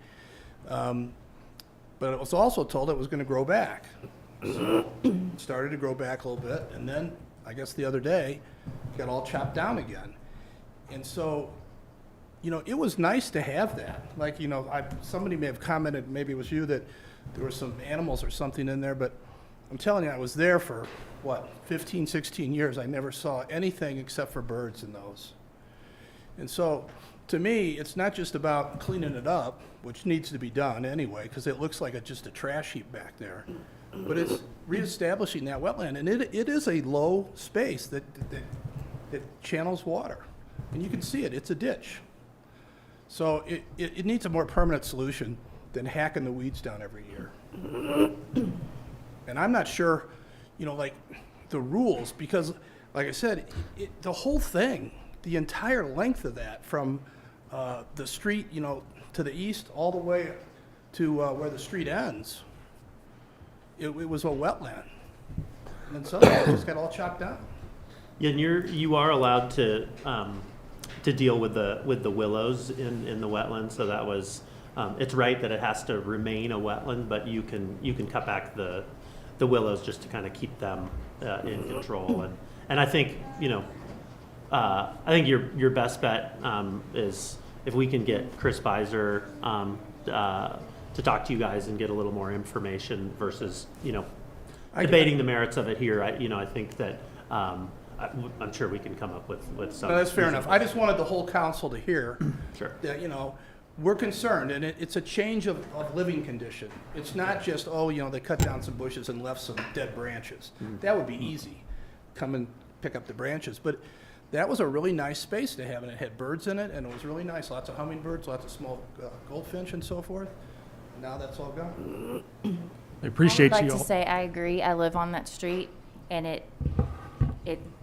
But it was also told it was gonna grow back. So it started to grow back a little bit, and then, I guess the other day, it got all chopped down again. And so, it was nice to have that. Like, somebody may have commented, maybe it was you, that there were some animals or something in there, but I'm telling you, I was there for, 15, 16 years. I never saw anything except for birds in those. And so, to me, it's not just about cleaning it up, which needs to be done anyway, because it looks like just a trash heap back there. But it's reestablishing that wetland, and it is a low space that channels water. And you can see it, it's a ditch. So it needs a more permanent solution than hacking the weeds down every year. And I'm not sure, the rules, because, like I said, the whole thing, the entire length of that, from the street, to the east, all the way to where the street ends, it was a wetland. And then suddenly it just got all chopped down. Yeah, and you are allowed to deal with the willows in the wetland. So that was, it's right that it has to remain a wetland, but you can cut back the willows just to kind of keep them in control. And I think I think your best bet is if we can get Chris Beiser to talk to you guys and get a little more information versus debating the merits of it here. I think that I'm sure we can come up with some. No, that's fair enough. I just wanted the whole council to hear Sure. that, we're concerned, and it's a change of living condition. It's not just, they cut down some bushes and left some dead branches. That would be easy. Come and pick up the branches. But that was a really nice space to have, and it had birds in it, and it was really nice. Lots of hummingbirds, lots of small goldfinch and so forth. Now that's all gone. I appreciate I would you like all. to say I agree. I live on that street, and it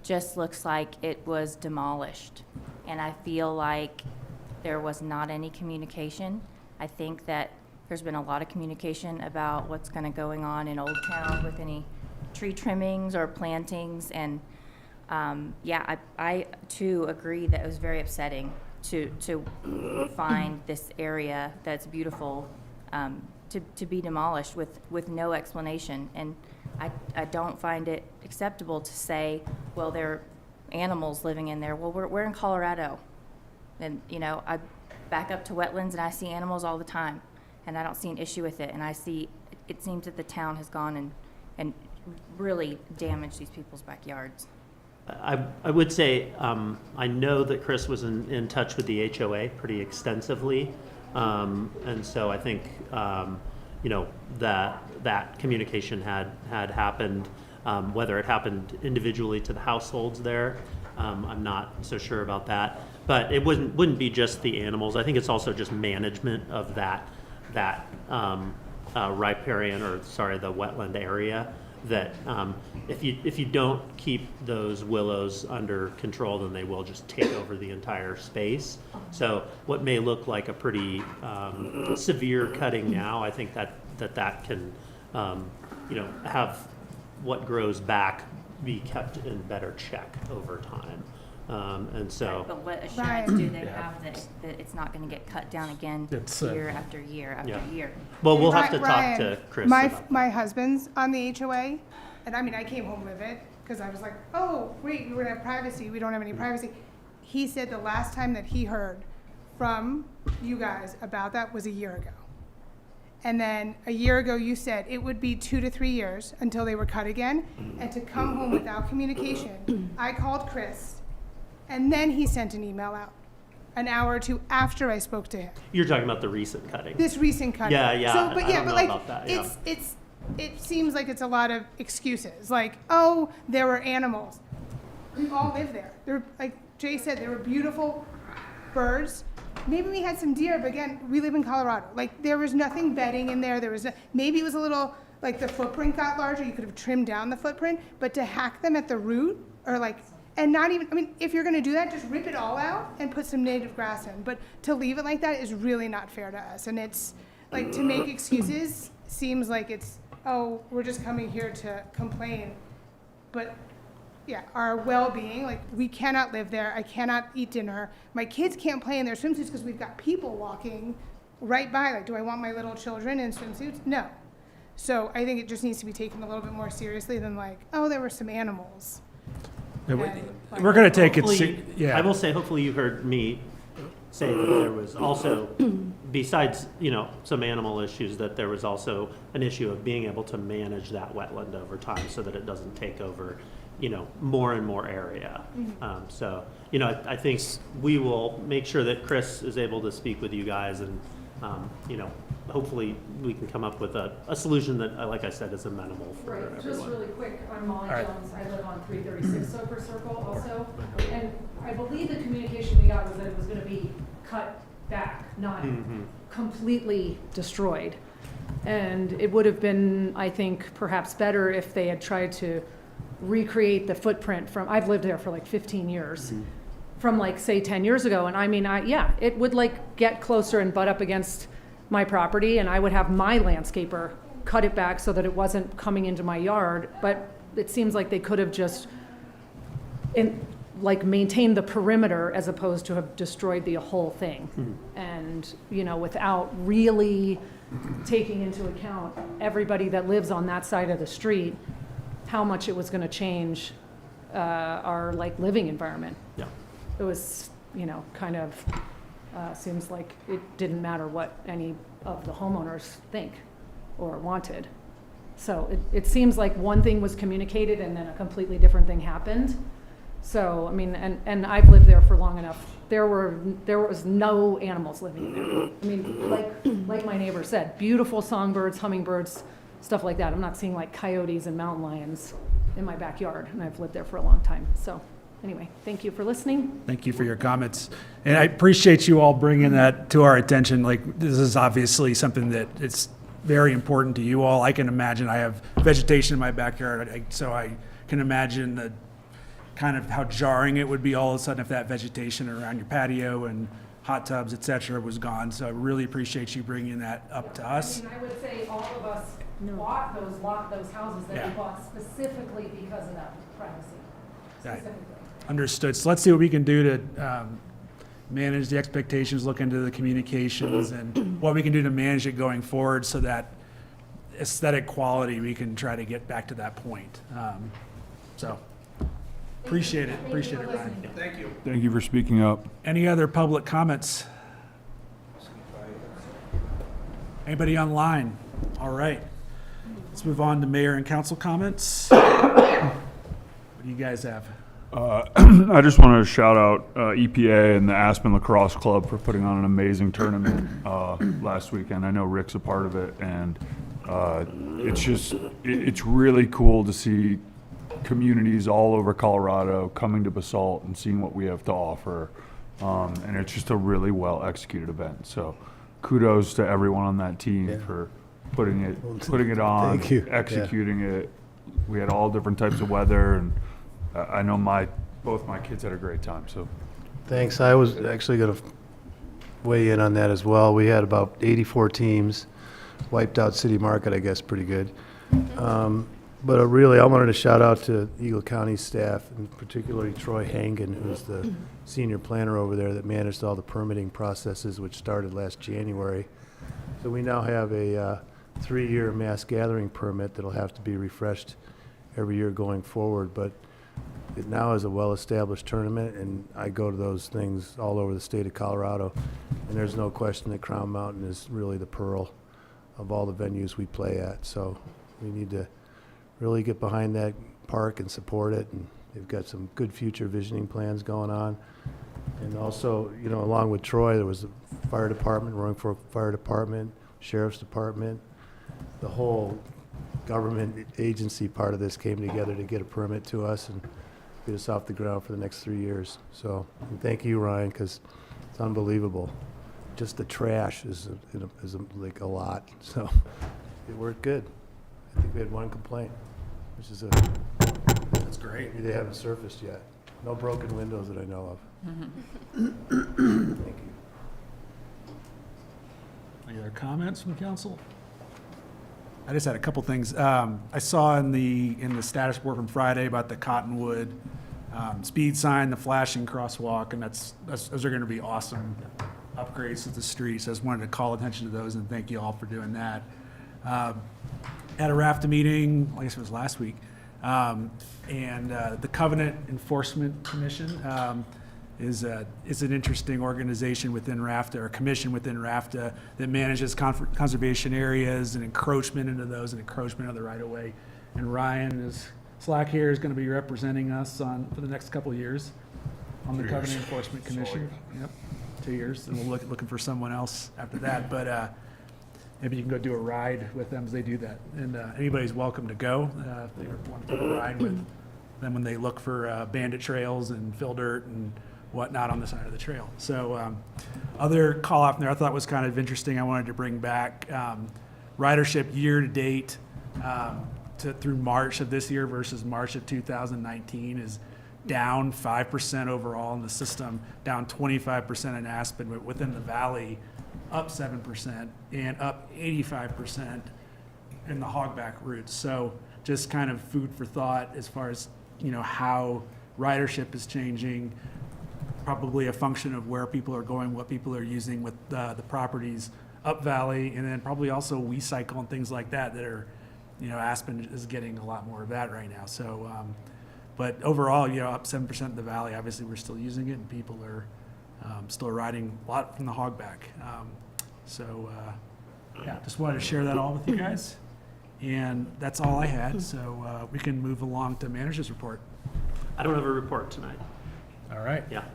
just looks like it was demolished. And I feel like there was not any communication. I think that there's been a lot of communication about what's kind of going on in Old Town with any tree trimmings or plantings. And I too agree that it was very upsetting to find this area that's beautiful to be demolished with no explanation. And I don't find it acceptable to say, well, there are animals living in there. Well, we're in Colorado. And, you know, I back up to wetlands and I see animals all the time. And I don't see an issue with it. And it seems that the town has gone and really damaged these people's backyards. I would say, I know that Chris was in touch with the HOA pretty extensively. And so I think, you know, that communication had happened, whether it happened individually to the households there. I'm not so sure about that, but it wouldn't be just the animals. I think it's also just management of that riparian, the wetland area. That if you don't keep those willows under control, then they will just take over the entire space. So what may look like a pretty severe cutting now, I think that can you know, have what grows back be kept in better check over time. And so, but what assurance do they have that it's not going to get cut down again year after year after year? Well, we'll have to talk to Chris about My husband's on the HOA, and I mean, I came home with it because I was like, oh, wait, we're gonna have privacy. We don't have any privacy. He said the last time that he heard from you guys about that was a year ago. And then a year ago, you said it would be 2 to 3 years until they were cut again. And to come home without communication, I called Chris, and then he sent an email out an hour or two after I spoke to him. You're talking about the recent cutting. This recent cutting. Yeah. So, but I don't know like, about that, yeah. it seems like it's a lot of excuses. Like, oh, there were animals. We all live there. There, like Jay said, there were beautiful birds. Maybe we had some deer, but again, we live in Colorado. Like, there was nothing bedding in there. Maybe it was a little, like the footprint got larger. You could have trimmed down the footprint, but to hack them at the root or like, and not even, I mean, if you're gonna do that, just rip it all out and put some native grass in. But to leave it like that is really not fair to us. And it's like, to make excuses seems like it's, oh, we're just coming here to complain. But yeah, our well-being, like, we cannot live there. I cannot eat dinner. My kids can't play in their swimsuits because we've got people walking right by. Like, do I want my little children in swimsuits? No. So I think it just needs to be taken a little bit more seriously than like, oh, there were some animals. We're going to take it, I will say, hopefully you heard me say that there was also, besides, you know, some animal issues, that there was also an issue of being able to manage that wetland over time so that it doesn't take over, you know, more and more area. So, you know, I think we will make sure that Chris is able to speak with you guys and, you know, hopefully we can come up with a solution that, like I said, is amenable for everyone. Just really quick, I'm Molly Jones. I live on 336 Soper Circle also. And I believe the communication we got was that it was going to be cut back, not completely destroyed. And it would have been, I think, perhaps better if they had tried to recreate the footprint from, I've lived there for like 15 years, from like, say, 10 years ago. And I mean, it would like get closer and butt up against my property, and I would have my landscaper cut it back so that it wasn't coming into my yard. But it seems like they could have just maintained the perimeter as opposed to have destroyed the whole thing. And, you know, without really taking into account everybody that lives on that side of the street, how much it was going to change our like living environment. Yeah. It was, you know, kind of seems like it didn't matter what any of the homeowners think or wanted. So it seems like one thing was communicated and then a completely different thing happened. So, I mean, and I've lived there for long enough. There was no animals living there. I mean, like my neighbor said, beautiful songbirds, hummingbirds, stuff like that. I'm not seeing like coyotes and mountain lions in my backyard, and I've lived there for a long time. So anyway, thank you for listening. Thank you for your comments. And I appreciate you all bringing that to our attention. Like, this is obviously something that it's very important to you all. I can imagine, I have vegetation in my backyard, so I can imagine the kind of how jarring it would be all of a sudden if that vegetation around your patio and hot tubs, et cetera, was gone. So I really appreciate you bringing that up to us. I mean, I would say all of us bought those houses that we bought specifically because of that privacy, specifically. Understood. So let's see what we can do to manage the expectations, look into the communications, and what we can do to manage it going forward so that aesthetic quality, we can try to get back to that point. So, appreciate it, Ryan. Thank you. Thank you for speaking up. Any other public comments? Anybody online? All right. Let's move on to mayor and council comments. What do you guys have? I just want to shout out EPA and the Aspen Lacrosse Club for putting on an amazing tournament last weekend. I know Rick's a part of it, and it's really cool to see communities all over Colorado coming to Basalt and seeing what we have to offer. And it's just a really well executed event. So kudos to everyone on that team for putting it on, Thank you. executing it. We had all different types of weather, and I know both my kids had a great time. So Thanks. I was actually going to weigh in on that as well. We had about 84 teams, wiped out City Market, I guess, pretty good. But really, I wanted to shout out to Eagle County staff, and particularly Troy Hangen, who's the senior planner over there that managed all the permitting processes, which started last January. So we now have a 3-year mass gathering permit that'll have to be refreshed every year going forward. But it now is a well-established tournament, and I go to those things all over the state of Colorado. And there's no question that Crown Mountain is really the pearl of all the venues we play at. So we need to really get behind that park and support it. And they've got some good future visioning plans going on. And also, you know, along with Troy, there was the fire department, Roaring Fork Fire Department, Sheriff's Department. The whole government agency part of this came together to get a permit to us and get us off the ground for the next 3 years. So, and thank you, Ryan, because it's unbelievable. Just the trash is like a lot. So it worked good. I think we had one complaint, which is That's great. maybe they haven't surfaced yet. No broken windows that I know of. Thank you. Any other comments from council? I just had a couple things. I saw in the status report from Friday about the Cottonwood speed sign, the flashing crosswalk, and those are going to be awesome upgrades to the street. So I just wanted to call attention to those and thank you all for doing that. At a RAFTA meeting, I guess it was last week, and the Covenant Enforcement Commission is an interesting organization within RAFTA, or commission within RAFTA, that manages conservation areas and encroachment into those and encroachment of the right of way. And Ryan Slack here is going to be representing us for the next couple of years on the Covenant Enforcement Commission. Yep, 2 years, and we'll looking for someone else after that. But maybe you can go do a ride with them as they do that. And anybody's welcome to go if they want to take a ride with them when they look for bandit trails and fill dirt and whatnot on the side of the trail. So other call out there I thought was kind of interesting, I wanted to bring back ridership year to date through March of this year versus March of 2019 is down 5% overall in the system, down 25% in Aspen, but within the valley up 7% and up 85% in the hogback routes. So just kind of food for thought as far as, you know, how ridership is changing, probably a function of where people are going, what people are using with the properties up valley, and then probably also WeCycle and things like that are, you know, Aspen is getting a lot more of that right now. So, but overall, you know, up 7% in the valley, obviously we're still using it and people are still riding a lot from the hogback. Yeah, just wanted to share that all with you guys. And that's all I had, so we can move along to manager's report. I don't have a report tonight. All right. Yeah.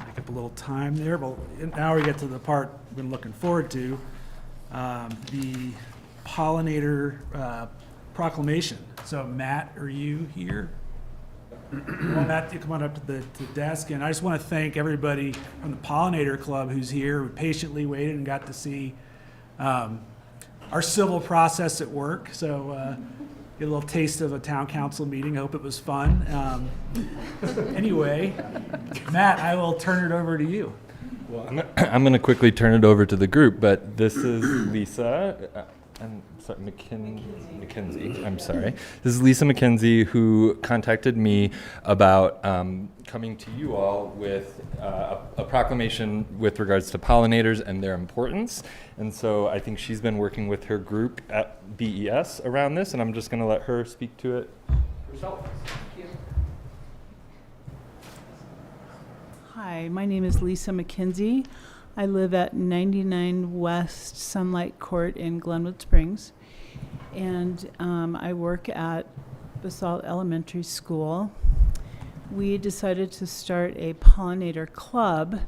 Make up a little time there, but now we get to the part we've been looking forward to, the pollinator proclamation. So Matt, are you here? Well, Matt, you come on up to the desk, and I just want to thank everybody from the Pollinator Club who's here, who patiently waited and got to see our civil process at work. So get a little taste of a town council meeting. I hope it was fun. Anyway, Matt, I will turn it over to you. Well, I'm going to quickly turn it over to the group, but this is Lisa I'm sorry, McKinsey. I'm sorry. This is Lisa McKinsey, who contacted me about coming to you all with a proclamation with regards to pollinators and their importance. And so I think she's been working with her group at BES around this, and I'm just going to let her speak to it herself. Hi, my name is Lisa McKinsey. I live at 99 West Sunlight Court in Glenwood Springs, and I work at Basalt Elementary School. We decided to start a pollinator club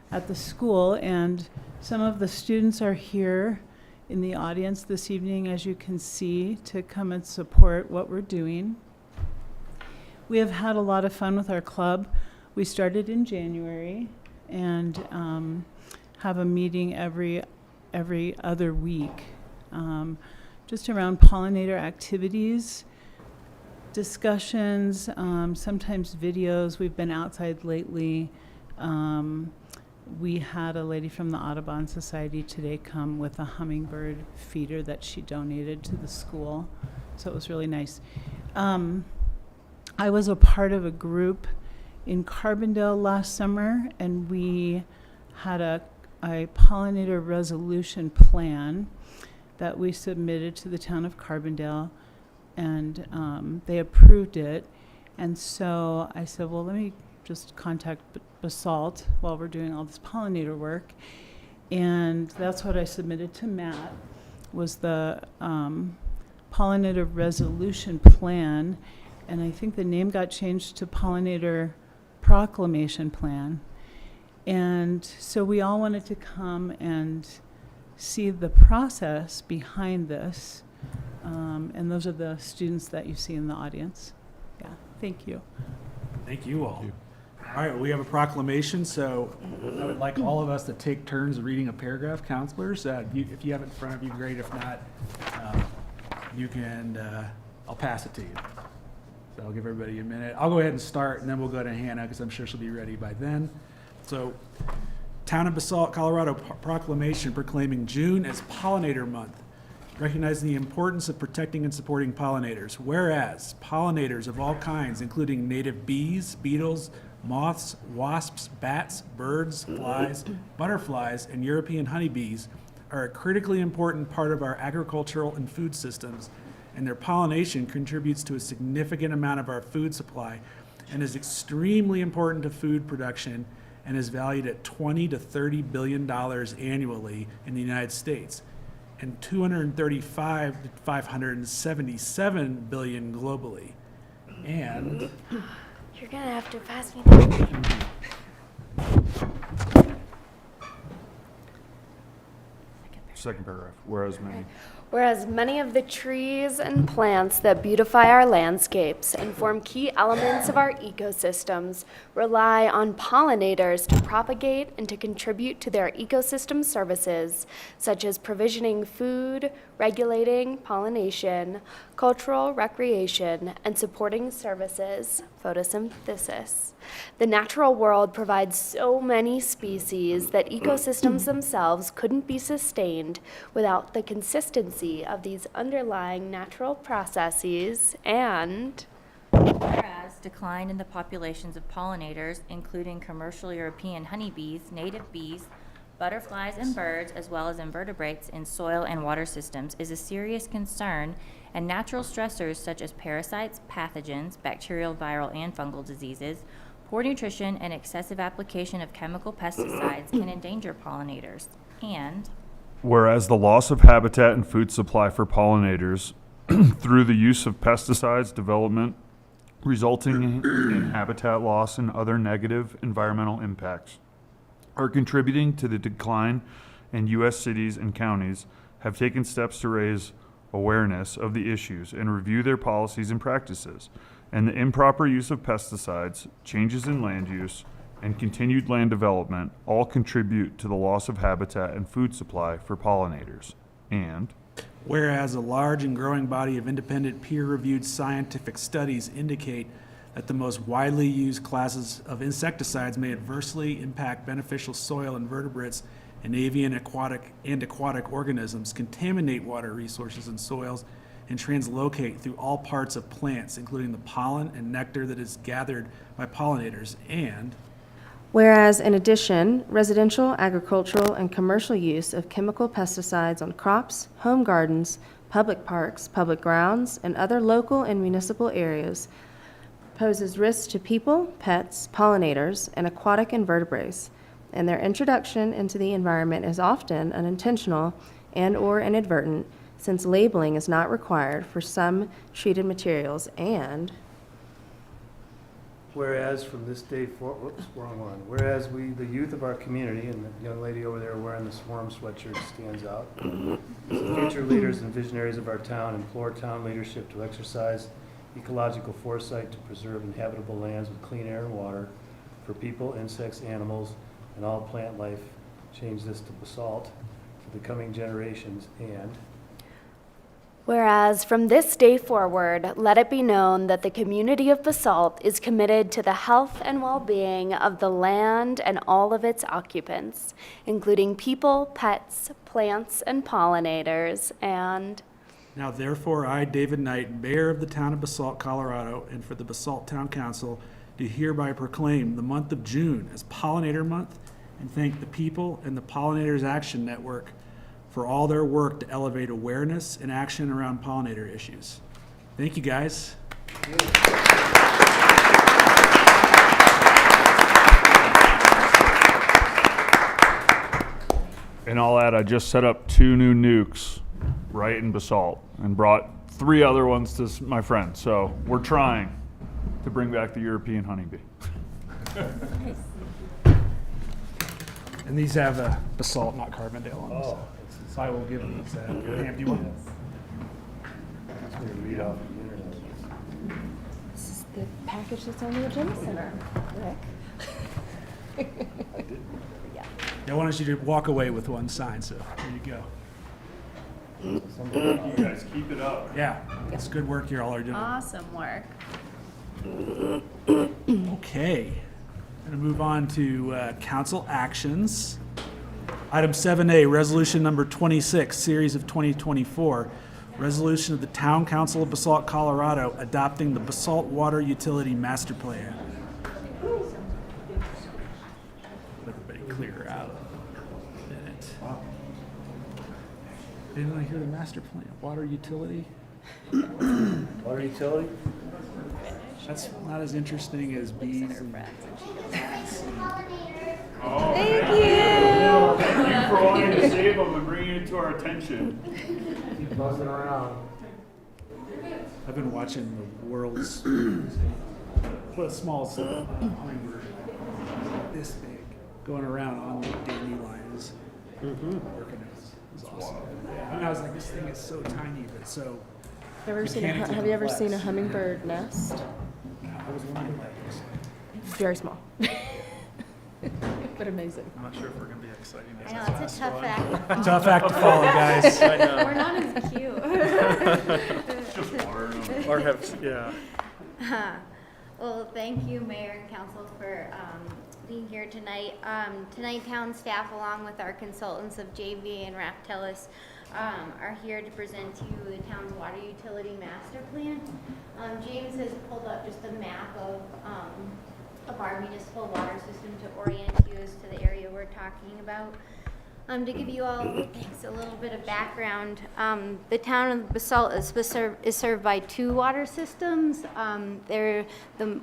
at the school, and some of the students are here in the audience this evening, as you can see, to come and support what we're doing. We have had a lot of fun with our club. We started in January, and have a meeting every other week, just around pollinator activities, discussions, sometimes videos. We've been outside lately. We had a lady from the Audubon Society today come with a hummingbird feeder that she donated to the school, so it was really nice. I was a part of a group in Carbondale last summer, and we had a pollinator resolution plan that we submitted to the town of Carbondale, and they approved it. And so I said, well, let me just contact Basalt while we're doing all this pollinator work. And that's what I submitted to Matt, was the pollinator resolution plan. And I think the name got changed to pollinator proclamation plan. And so we all wanted to come and see the process behind this. And those are the students that you see in the audience. Yeah, thank you. Thank you all. All right, we have a proclamation, so I would like all of us to take turns reading a paragraph. Counselors, if you have it in front of you, great. If not, you can, I'll pass it to you. So I'll give everybody a minute. I'll go ahead and start, and then we'll go to Hannah, because I'm sure she'll be ready by then. So, Town of Basalt, Colorado proclamation proclaiming June as Pollinator Month, recognizing the importance of protecting and supporting pollinators. Whereas pollinators of all kinds, including native bees, beetles, moths, wasps, bats, birds, flies, butterflies, and European honeybees, are a critically important part of our agricultural and food systems, and their pollination contributes to a significant amount of our food supply and is extremely important to food production, and is valued at $20 to $30 billion annually in the United States, and $235 to $577 billion globally. And you're gonna have to pass me that. Second paragraph, whereas many of the trees and plants that beautify our landscapes and form key elements of our ecosystems rely on pollinators to propagate and to contribute to their ecosystem services, such as provisioning food, regulating pollination, cultural recreation, and supporting services, photosynthesis. The natural world provides so many species that ecosystems themselves couldn't be sustained without the consistency of these underlying natural processes, and whereas decline in the populations of pollinators, including commercial European honeybees, native bees, butterflies, and birds, as well as invertebrates in soil and water systems, is a serious concern, and natural stressors such as parasites, pathogens, bacterial, viral, and fungal diseases, poor nutrition, and excessive application of chemical pesticides can endanger pollinators. And whereas the loss of habitat and food supply for pollinators through the use of pesticides development, resulting in habitat loss and other negative environmental impacts, are contributing to the decline in U.S. cities and counties, have taken steps to raise awareness of the issues and review their policies and practices, and the improper use of pesticides, changes in land use, and continued land development all contribute to the loss of habitat and food supply for pollinators. And whereas a large and growing body of independent peer-reviewed scientific studies indicate that the most widely used classes of insecticides may adversely impact beneficial soil invertebrates and avian, aquatic organisms contaminate water resources and soils and translocate through all parts of plants, including the pollen and nectar that is gathered by pollinators. And Whereas, in addition, residential, agricultural, and commercial use of chemical pesticides on crops, home gardens, public parks, public grounds, and other local and municipal areas poses risks to people, pets, pollinators, and aquatic invertebrates, and their introduction into the environment is often unintentional and/or inadvertent, since labeling is not required for some treated materials. And Whereas from this day forward, whoops, wrong one. Whereas we, the youth of our community, and the young lady over there wearing the swarm sweatshirt stands out, as the future leaders and visionaries of our town, implore town leadership to exercise ecological foresight to preserve inhabitable lands with clean air and water for people, insects, animals, and all plant life. Change this to Basalt for the coming generations. And whereas from this day forward, let it be known that the community of Basalt is committed to the health and well-being of the land and all of its occupants, including people, pets, plants, and pollinators. And now therefore, I, David Knight, Mayor of the Town of Basalt, Colorado, and for the Basalt Town Council, do hereby proclaim the month of June as Pollinator Month and thank the people and the Pollinators Action Network for all their work to elevate awareness and action around pollinator issues. Thank you, guys. And I'll add, I just set up 2 new nukes right in Basalt and brought 3 other ones to my friend. So we're trying to bring back the European honeybee. And these have Basalt, not Carbondale on them. So I will give these. Pam, do you want? I'm going to read off the internet. this is the package that's on the agenda center, Rick. I wanted you to walk away with one sign, so there you go. You guys keep it up. Yeah, it's good work you all are doing. awesome work. Okay, I'm going to move on to council actions. Item 7A, resolution number 26, series of 2024, resolution of the Town Council of Basalt, Colorado, adopting the Basalt Water Utility Master Plan. Let everybody clear out a minute. Didn't I hear the master plan? Water utility? Water utility? That's not as interesting as bees and Oh, thank you. Thank you for wanting to save them and bringing it to our attention. Keep buzzing around. I've been watching the world's what a small hummingbird this big going around on the dandelions. Working it was awesome. Yeah, and I was like, this thing is so tiny but so. Have you ever seen a hummingbird nest? I was wondering like this. Very small. But amazing. I'm not sure if we're gonna be exciting. I know, it's a tough act. Tough act to follow, guys. I know. We're not as cute. Just water. Or have, yeah. Well, thank you, Mayor and Council, for being here tonight. Tonight, town staff, along with our consultants of JV and Raftellus, are here to present to you the town's water utility master plan. James has pulled up just a map of our municipal water system to orient you as to the area we're talking about. To give you all a little bit of background, the town of Basalt is served by 2 water systems. The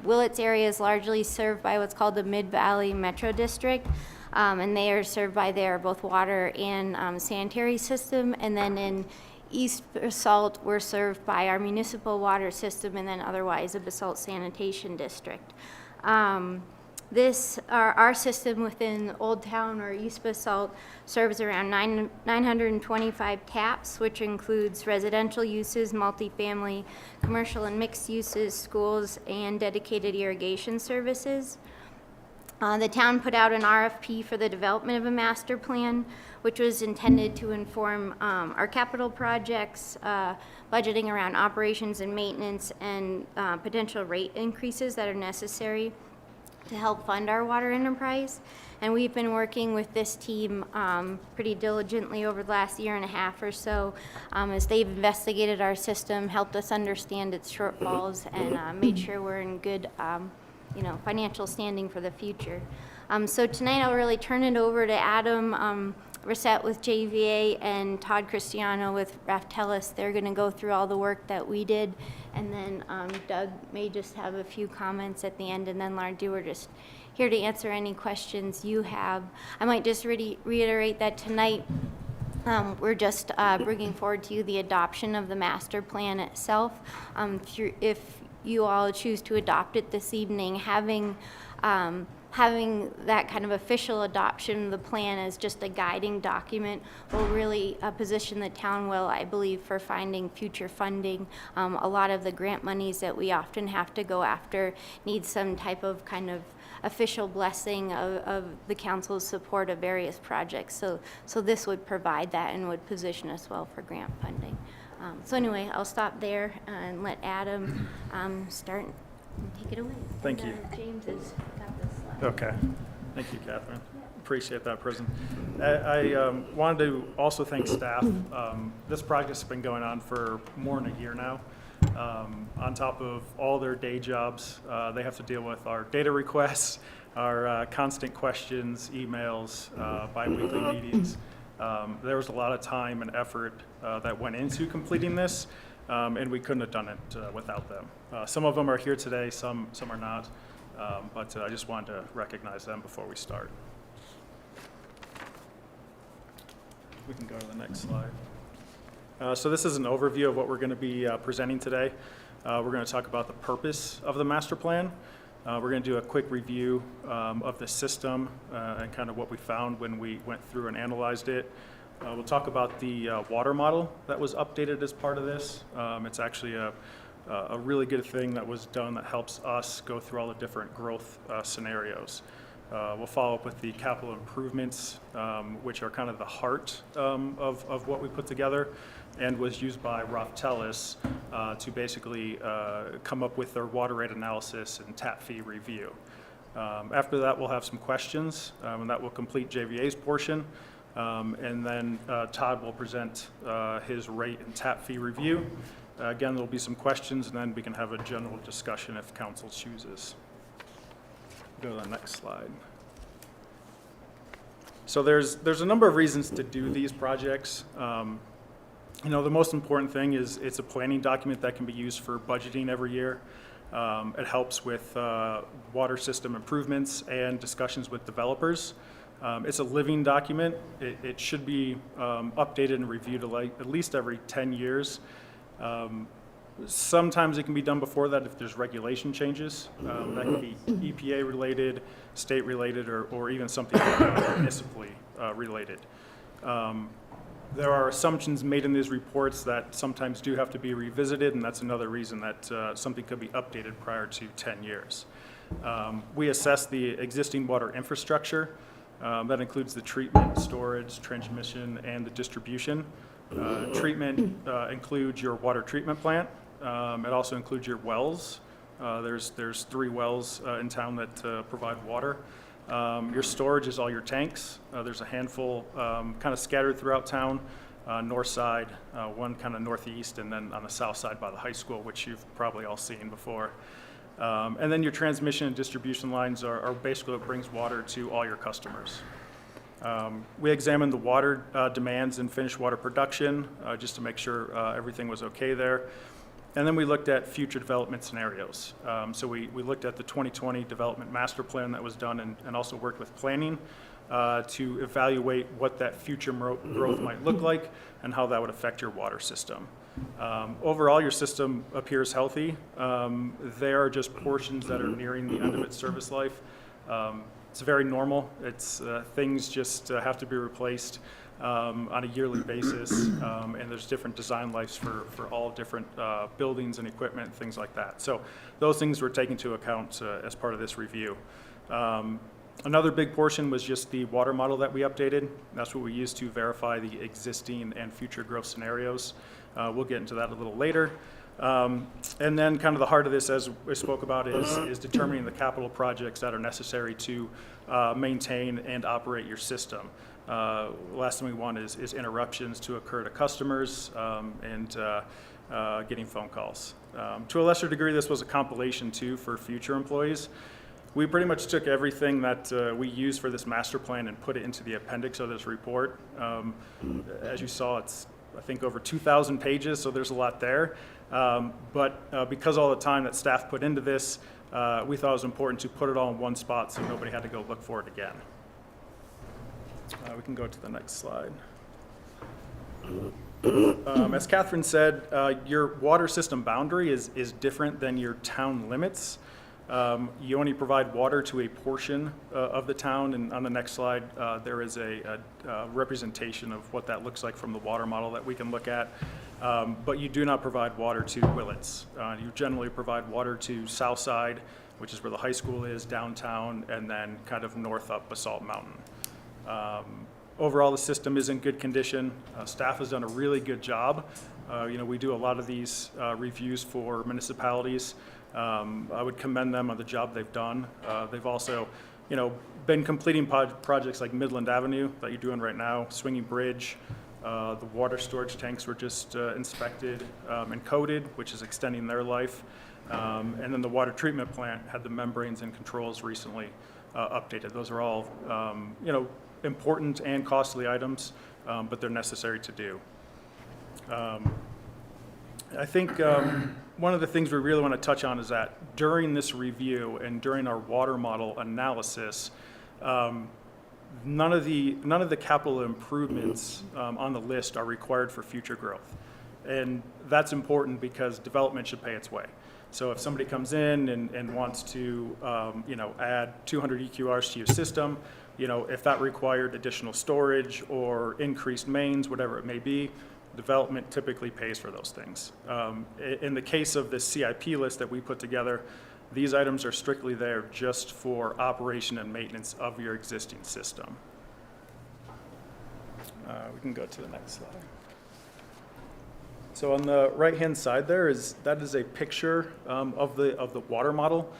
Willits area is largely served by what's called the Mid-Valley Metro District, and they are served by their both water and sanitary system. And then in East Basalt, we're served by our municipal water system, and then otherwise a Basalt Sanitation District. Our system within Old Town or East Basalt serves around 925 taps, which includes residential uses, multifamily, commercial and mixed uses, schools, and dedicated irrigation services. The town put out an RFP for the development of a master plan, which was intended to inform our capital projects, budgeting around operations and maintenance, and potential rate increases that are necessary to help fund our water enterprise. And we've been working with this team pretty diligently over the last year and a half or so as they've investigated our system, helped us understand its shortfalls, and made sure we're in good financial standing for the future. So tonight I'll really turn it over to Adam Reset with JVA and Todd Cristiano with Raftellus. They're going to go through all the work that we did, and then Doug may just have a few comments at the end, and then Lardu, we're just here to answer any questions you have. I might just reiterate that tonight we're just bringing forward to you the adoption of the master plan itself. If you all choose to adopt it this evening, having that kind of official adoption of the plan as just a guiding document will really position the town well, I believe, for finding future funding. A lot of the grant monies that we often have to go after need some type of kind of official blessing of the council's support of various projects. So this would provide that and would position us well for grant funding. So anyway, I'll stop there and let Adam start and take it away. Thank you. James has got this slide. Okay. Thank you, Catherine. Appreciate that, Prison. I wanted to also thank staff. This project's been going on for more than a year now. On top of all their day jobs, they have to deal with our data requests, our constant questions, emails, bi-weekly meetings. There was a lot of time and effort that went into completing this, and we couldn't have done it without them. Some of them are here today, some are not, but I just wanted to recognize them before we start. We can go to the next slide. So this is an overview of what we're going to be presenting today. We're going to talk about the purpose of the master plan. We're going to do a quick review of the system and kind of what we found when we went through and analyzed it. We'll talk about the water model that was updated as part of this. It's actually a really good thing that was done that helps us go through all the different growth scenarios. We'll follow up with the capital improvements, which are kind of the heart of what we put together and was used by Raftellus to basically come up with their water rate analysis and tap fee review. After that, we'll have some questions, and that will complete JVA's portion. And then Todd will present his rate and tap fee review. Again, there'll be some questions, and then we can have a general discussion if council chooses. Go to the next slide. So there's a number of reasons to do these projects. The most important thing is it's a planning document that can be used for budgeting every year. It helps with water system improvements and discussions with developers. It's a living document. It should be updated and reviewed at least every 10 years. Sometimes it can be done before that if there's regulation changes. That can be EPA related, state related, or even something municipally related. There are assumptions made in these reports that sometimes do have to be revisited, and that's another reason that something could be updated prior to 10 years. We assess the existing water infrastructure. That includes the treatment, storage, transmission, and the distribution. Treatment includes your water treatment plant. It also includes your wells. There's 3 wells in town that provide water. Your storage is all your tanks. There's a handful kind of scattered throughout town, north side, one kind of northeast, and then on the south side by the high school, which you've probably all seen before. And then your transmission and distribution lines are basically what brings water to all your customers. We examined the water demands and finished water production just to make sure everything was okay there. And then we looked at future development scenarios. So we looked at the 2020 development master plan that was done and also worked with planning to evaluate what that future growth might look like and how that would affect your water system. Overall, your system appears healthy. There are just portions that are nearing the end of its service life. It's very normal. It's things just have to be replaced on a yearly basis, and there's different design lives for all different buildings and equipment, things like that. So those things were taken into account as part of this review. Another big portion was just the water model that we updated. That's what we used to verify the existing and future growth scenarios. We'll get into that a little later. And then kind of the heart of this, as we spoke about, is determining the capital projects that are necessary to maintain and operate your system. Last thing we want is interruptions to occur to customers and getting phone calls. To a lesser degree, this was a compilation too for future employees. We pretty much took everything that we used for this master plan and put it into the appendix of this report. As you saw, it's I think over 2,000 pages, so there's a lot there. But because all the time that staff put into this, we thought it was important to put it all in one spot so nobody had to go look for it again. We can go to the next slide. As Catherine said, your water system boundary is different than your town limits. You only provide water to a portion of the town, and on the next slide, there is a representation of what that looks like from the water model that we can look at. But you do not provide water to Willits. You generally provide water to Southside, which is where the high school is, downtown, and then kind of north up Basalt Mountain. Overall, the system is in good condition. Staff has done a really good job. We do a lot of these reviews for municipalities. I would commend them on the job they've done. They've also, been completing projects like Midland Avenue that you're doing right now, Swinging Bridge. The water storage tanks were just inspected and coated, which is extending their life. And then the water treatment plant had the membranes and controls recently updated. Those are all, important and costly items, but they're necessary to do. I think one of the things we really want to touch on is that during this review and during our water model analysis, none of the capital improvements on the list are required for future growth. And that's important because development should pay its way. So if somebody comes in and wants to, add 200 EQRs to your system, if that required additional storage or increased mains, whatever it may be, development typically pays for those things. In the case of the CIP list that we put together, these items are strictly there just for operation and maintenance of your existing system. We can go to the next slide. So on the right-hand side there that is a picture of the water model.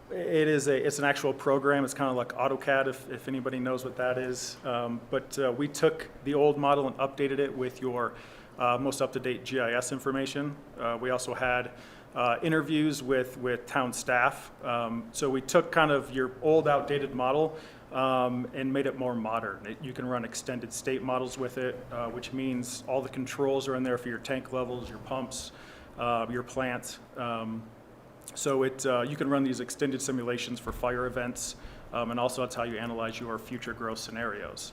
It's an actual program. It's kind of like AutoCAD, if anybody knows what that is. But we took the old model and updated it with your most up-to-date GIS information. We also had interviews with town staff. So we took kind of your old, outdated model and made it more modern. You can run extended state models with it, which means all the controls are in there for your tank levels, your pumps, your plant. So you can run these extended simulations for fire events, and also that's how you analyze your future growth scenarios.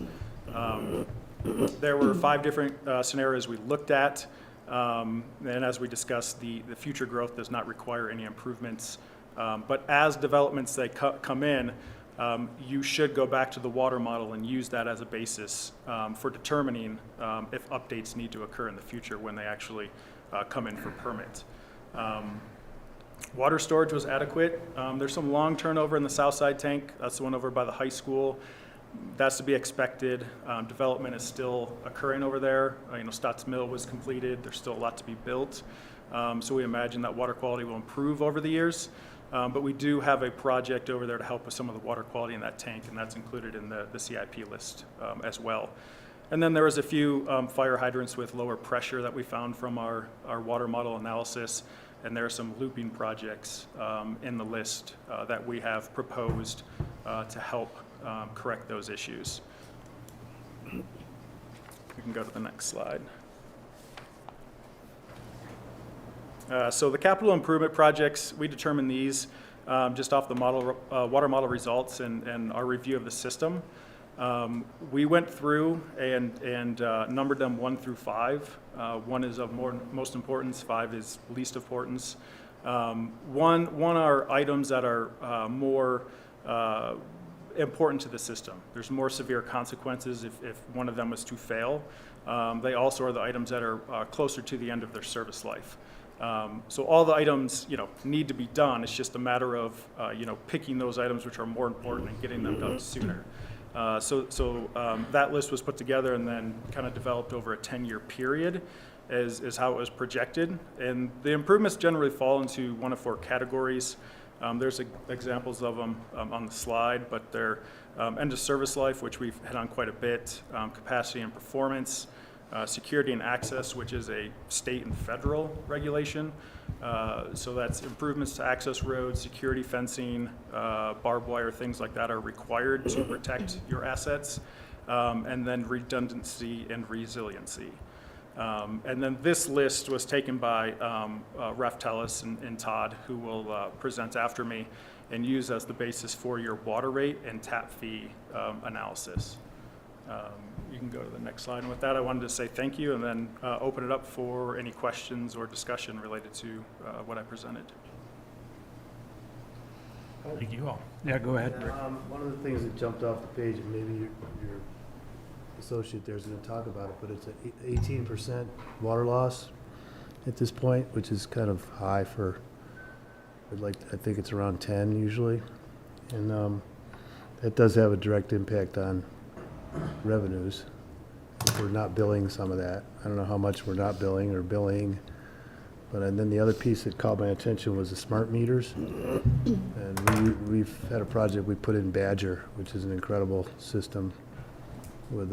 There were 5 different scenarios we looked at, and as we discussed, the future growth does not require any improvements. But as developments that come in, you should go back to the water model and use that as a basis for determining if updates need to occur in the future when they actually come in for permit. Water storage was adequate. There's some long turnover in the south side tank. That's the one over by the high school. That's to be expected. Development is still occurring over there. Stotts Mill was completed. There's still a lot to be built. So we imagine that water quality will improve over the years. But we do have a project over there to help with some of the water quality in that tank, and that's included in the CIP list as well. And then there was a few fire hydrants with lower pressure that we found from our water model analysis. And there are some looping projects in the list that we have proposed to help correct those issues. We can go to the next slide. So the capital improvement projects, we determined these just off the water model results and our review of the system. We went through and numbered them 1 through 5. 1 is of most importance, 5 is least importance. One are items that are more important to the system. There's more severe consequences if one of them was to fail. They also are the items that are closer to the end of their service life. So all the items, need to be done. It's just a matter of, picking those items which are more important and getting them done sooner. So that list was put together and then kind of developed over a 10-year period. is how it was projected. And the improvements generally fall into one of 4 categories. There's examples of them on the slide, but they're end of service life, which we've hit on quite a bit, capacity and performance, security and access, which is a state and federal regulation. So that's improvements to access roads, security fencing, barbed wire, things like that are required to protect your assets. And then redundancy and resiliency. And then this list was taken by Ref Tellis and Todd, who will present after me, and use as the basis for your water rate and tap fee analysis. You can go to the next slide. And with that, I wanted to say thank you and then open it up for any questions or discussion related to what I presented. Thank you all. Yeah, go ahead, Rick. One of the things that jumped off the page, and maybe your associate there's going to talk about it, but it's an 18% water loss at this point, which is kind of high for, I think it's around 10 usually. And that does have a direct impact on revenues. We're not billing some of that. I don't know how much we're not billing or billing. And then the other piece that caught my attention was the smart meters. And we've had a project we put in Badger, which is an incredible system with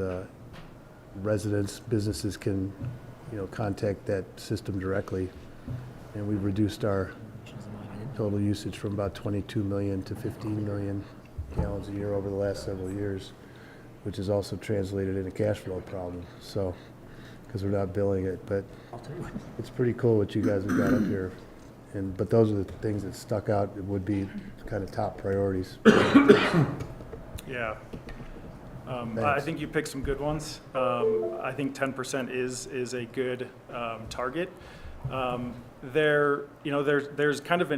residents, businesses can, contact that system directly. And we've reduced our total usage from about 22 million to 15 million gallons a year over the last several years, which is also translated in a cash flow problem. So, because we're not billing it, but it's pretty cool what you guys have got up here. But those are the things that stuck out. It would be kind of top priorities. Yeah. I think you picked some good ones. I think 10% is a good target. There's kind of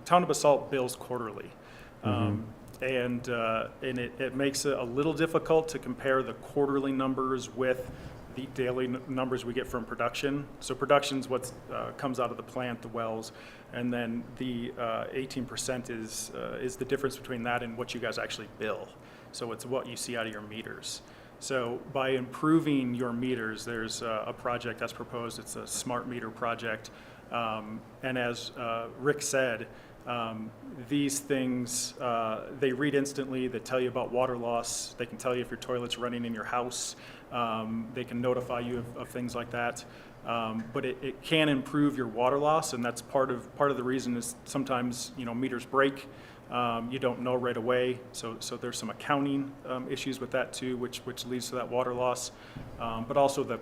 Town of Basalt bills quarterly. And it makes it a little difficult to compare the quarterly numbers with the daily numbers we get from production. So production's what comes out of the plant, the wells, and then the 18% is the difference between that and what you guys actually bill. So it's what you see out of your meters. So by improving your meters, there's a project that's proposed. It's a smart meter project. And as Rick said, these things, they read instantly. They tell you about water loss. They can tell you if your toilet's running in your house. They can notify you of things like that. But it can improve your water loss, and that's part of the reason is sometimes meters break. You don't know right away, so there's some accounting issues with that too, which leads to that water loss. But also the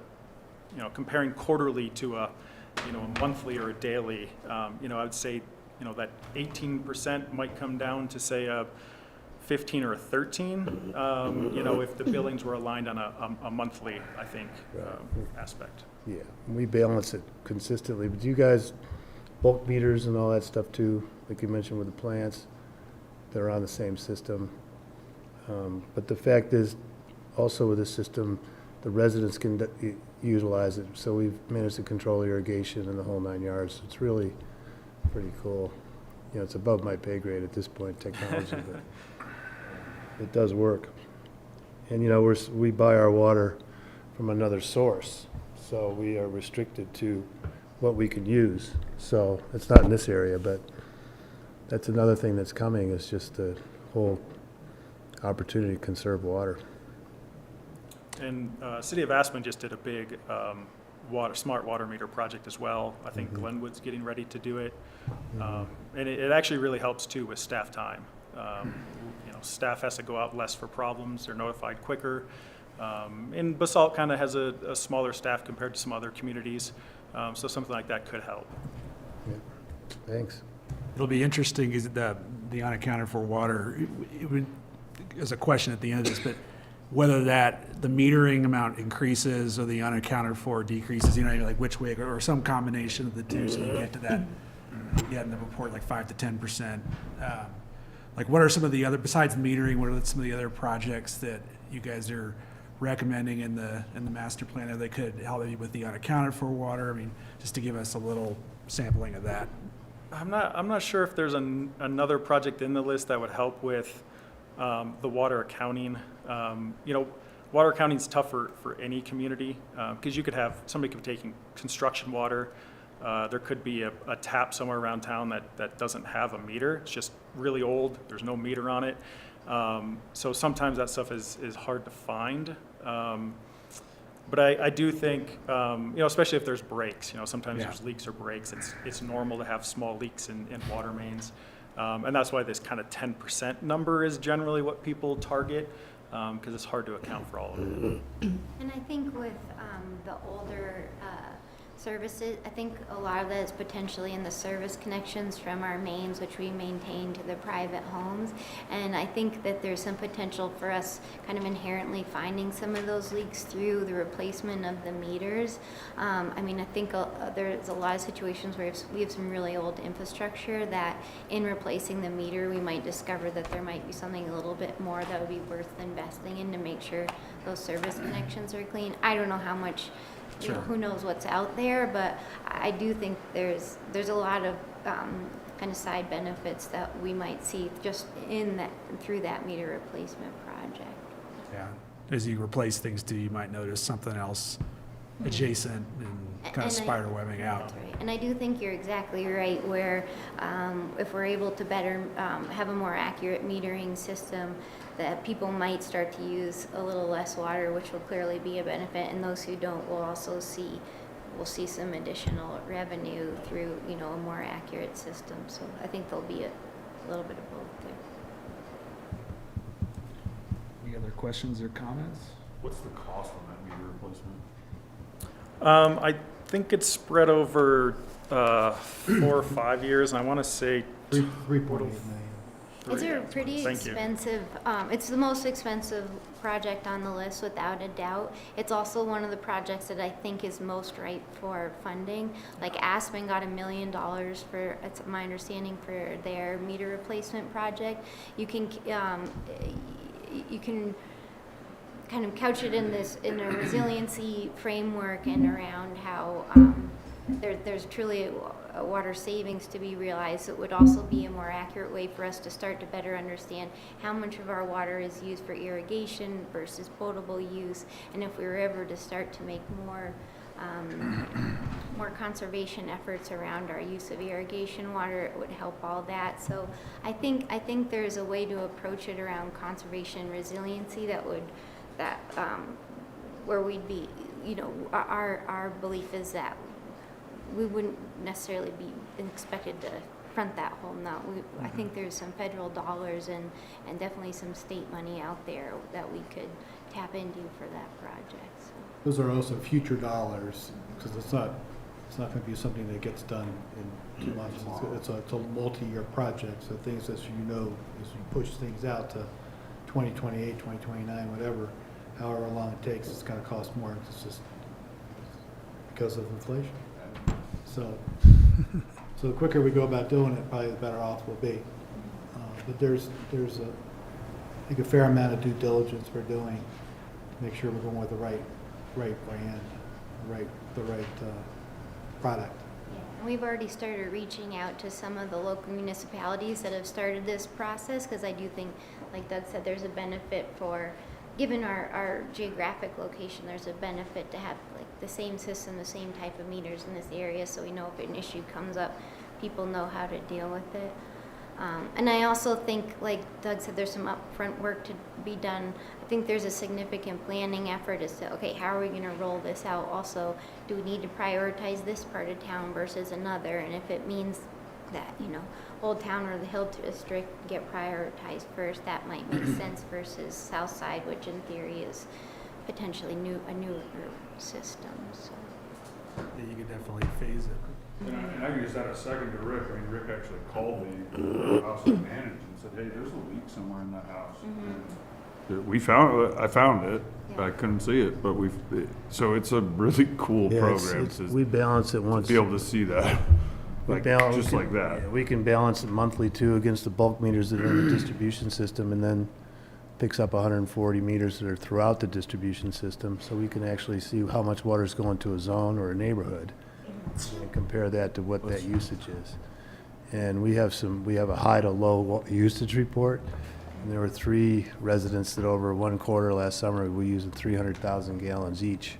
comparing quarterly to a monthly or a daily, I would say that 18% might come down to say a 15 or a 13, if the billings were aligned on a monthly, I think, aspect. Yeah, we balance it consistently. But do you guys bulk meters and all that stuff too, like you mentioned with the plants? They're on the same system. But the fact is, also with the system, the residents can utilize it. So we've managed to control irrigation and the whole 9 yards. It's really pretty cool. It's above my pay grade at this point, technology, but it does work. And we buy our water from another source, so we are restricted to what we can use. So it's not in this area, but that's another thing that's coming, is just the whole opportunity to conserve water. And City of Aspen just did a big smart water meter project as well. I think Glenwood's getting ready to do it. And it actually really helps too with staff time. Staff has to go out less for problems. They're notified quicker. And Basalt kind of has a smaller staff compared to some other communities. So something like that could help. Yeah. Thanks. It'll be interesting, is the unaccounted for water, it would, as a question at the end of this, but whether the metering amount increases or the unaccounted for decreases, like which way, or some combination of the two, so you get to that, in the report, like 5 to 10%. Like what are some of the other, besides metering, what are some of the other projects that you guys are recommending in the master plan that they could help with the unaccounted for water? I mean, just to give us a little sampling of that. I'm not sure if there's another project in the list that would help with the water accounting. One water accounting is tough for any community, because you could have, somebody could be taking construction water. There could be a tap somewhere around town that doesn't have a meter. It's just really old. There's no meter on it. So sometimes that stuff is hard to find. But I do think, especially if there's breaks, sometimes there's leaks or breaks. It's normal to have small leaks in water mains. And that's why this kind of 10% number is generally what people target, because it's hard to account for all of it. And I think with the older services, I think a lot of that is potentially in the service connections from our mains, which we maintain to the private homes. And I think that there's some potential for us kind of inherently finding some of those leaks through the replacement of the meters. I mean, I think there's a lot of situations where we have some really old infrastructure that in replacing the meter, we might discover that there might be something a little bit more that would be worth investing in to make sure those service connections are clean. I don't know how much, who knows what's out there, but I do think there's a lot of kind of side benefits that we might see just through that meter replacement project. Yeah, as you replace things too, you might notice something else adjacent and kind of spider webbing out. That's right. And I do think you're exactly right, where if we're able to better have a more accurate metering system, that people might start to use a little less water, which will clearly be a benefit, and those who don't will also see some additional revenue through a more accurate system. So I think there'll be a little bit of both there. Any other questions or comments? What's the cost on that meter replacement? I think it's spread over 4 or 5 years, and I want to say 3.8 million. It's a pretty Thank you. expensive, it's the most expensive project on the list without a doubt. It's also one of the projects that I think is most ripe for funding. Like Aspen got $1 million for, it's my understanding, for their meter replacement project. You can kind of couch it in a resiliency framework and around how there's truly a water savings to be realized. It would also be a more accurate way for us to start to better understand how much of our water is used for irrigation versus potable use, and if we were ever to start to make more conservation efforts around our use of irrigation water, it would help all that. So I think there's a way to approach it around conservation and resiliency where we'd be, our belief is that we wouldn't necessarily be expected to front that whole nut. I think there's some federal dollars and definitely some state money out there that we could tap into for that project. So. Those are also future dollars, because it's not going to be something that gets done in 2 months. It's a multi-year project, so things, as you know, as you push things out to 2028, 2029, whatever, however long it takes, it's going to cost more. It's just because of inflation. So the quicker we go about doing it, probably the better off we'll be. But there's I think a fair amount of due diligence we're doing to make sure we're going with the right brand, the right product. Yeah, and we've already started reaching out to some of the local municipalities that have started this process, because I do think, like Doug said, there's a benefit for, given our geographic location, there's a benefit to have like the same system, the same type of meters in this area, so we know if an issue comes up, people know how to deal with it. And I also think, like Doug said, there's some upfront work to be done. I think there's a significant planning effort as to, okay, how are we going to roll this out? Also, do we need to prioritize this part of town versus another? And if it means that, Old Town or the Hill District get prioritized first, that might make sense versus South Side, which in theory is potentially a newer system. So. Yeah, you could definitely phase it. And I can just add a second to Rick. I mean, Rick actually called the house I managed and said, hey, there's a leak somewhere in that house. I found it. Yeah. I couldn't see it, but so it's a really cool program. We balance it once. To be able to see that. Like that. Yeah, we can balance it monthly too against the bulk meters that are in the distribution system, and then picks up 140 meters that are throughout the distribution system, so we can actually see how much water is going to a zone or a neighborhood and compare that to what that usage is. And we have a high to low usage report, And there were 3 residents that over one quarter last summer, we used 300,000 gallons each.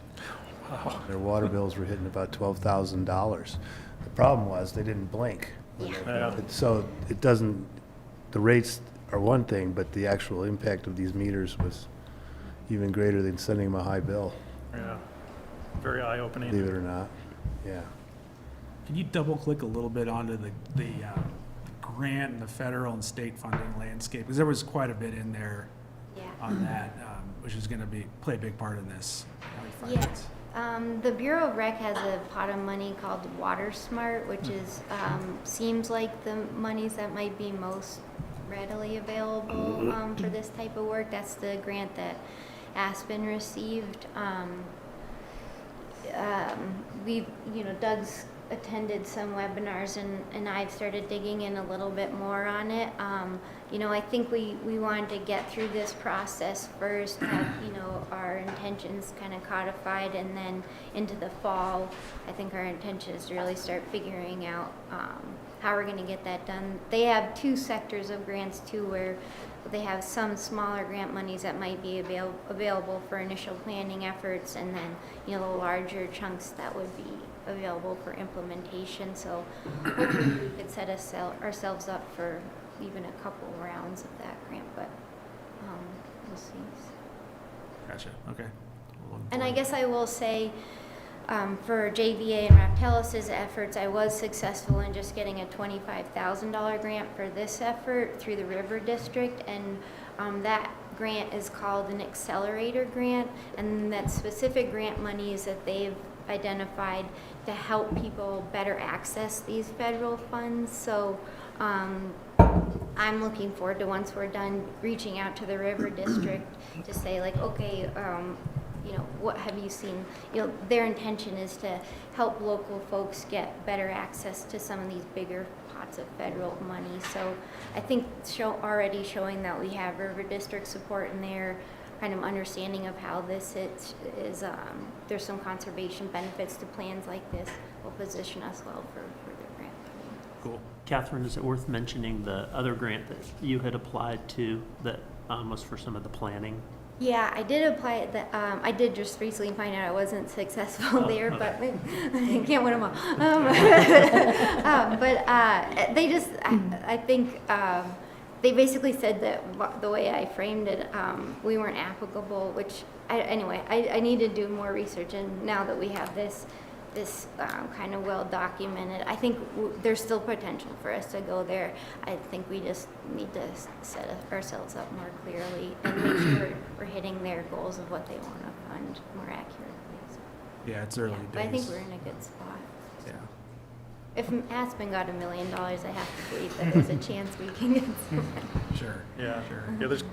Their water bills were hitting about $12,000. The problem was they didn't blink. So it doesn't, the rates are one thing, but the actual impact of these meters was even greater than sending them a high bill, Yeah, very eye-opening. believe it or not. Yeah. Can you double click a little bit onto the grant and the federal and state funding landscape? Because there was quite a bit in there on that, which is going to play a big part in this. The Bureau of Rec has a pot of money called Water Smart, which is seems like the monies that might be most readily available for this type of work. That's the grant that Aspen received. Doug's attended some webinars and I've started digging in a little bit more on it. I think we wanted to get through this process first, have, our intentions kind of codified, and then into the fall, I think our intention is to really start figuring out how we're going to get that done. They have 2 sectors of grants too, where they have some smaller grant monies that might be available for initial planning efforts, and then, the larger chunks that would be available for implementation. So hopefully we could set ourselves up for even a couple rounds of that grant, but we'll see. Gotcha, okay. And I guess I will say, for JVA and Raptelis' efforts, I was successful in just getting a $25,000 grant for this effort through the River District, and that grant is called an accelerator grant, and that specific grant monies that they've identified to help people better access these federal funds. So I'm looking forward to, once we're done, reaching out to the River District to say, like, okay, what have you seen? Their intention is to help local folks get better access to some of these bigger pots of federal money. So I think already showing that we have River District support in there, kind of understanding of how this is there's some conservation benefits to plans like this, will position us well for further grant funding. Cool. Catherine, is it worth mentioning the other grant that you had applied to that was for some of the planning? Yeah, I did apply. I did just recently find out I wasn't successful there, but I can't win them all. They just, I think they basically said that the way I framed it, we weren't applicable. Which I need to do more research, and now that we have this kind of well documented, I think there's still potential for us to go there. I think we just need to set ourselves up more clearly and make sure we're hitting their goals of what they want to fund more accurately. So, yeah, it's early days. But I think we're in a good spot. Yeah. If Aspen got $1 million, I have to believe that there's a chance we can get some. Sure. Yeah, there's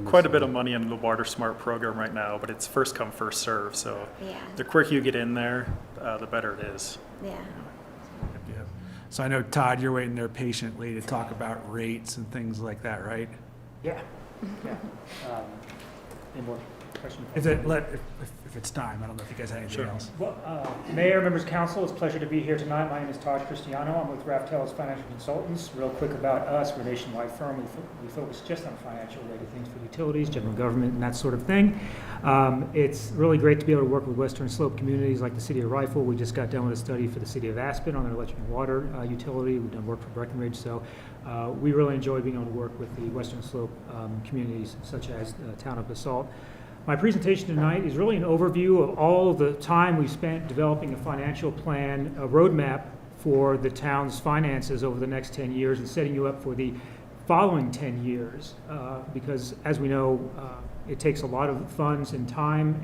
quite a bit of money in the Water Smart program right now, but it's first come, first serve. So the quicker you get in there, the better it is. Yeah. So I know, Todd, you're waiting there patiently to talk about rates and things like that, right? Yeah. Any more questions? If it's time, I don't know if you guys have anything else. Well, Mayor, members of council, it's a pleasure to be here tonight. My name is Todd Cristiano. I'm with Raptelis Financial Consultants. Real quick about us, we're a nationwide firm. We focus just on financial related things for utilities, general government, and that sort of thing. It's really great to be able to work with Western Slope communities like the city of Rifle. We just got done with a study for the city of Aspen on their electric and water utility. We've done work for Breckenridge. So we really enjoy being able to work with the Western Slope communities, such as the town of Basalt. My presentation tonight is really an overview of all the time we've spent developing a financial plan, a roadmap for the town's finances over the next 10 years and setting you up for the following 10 years. Because as we know, it takes a lot of funds and time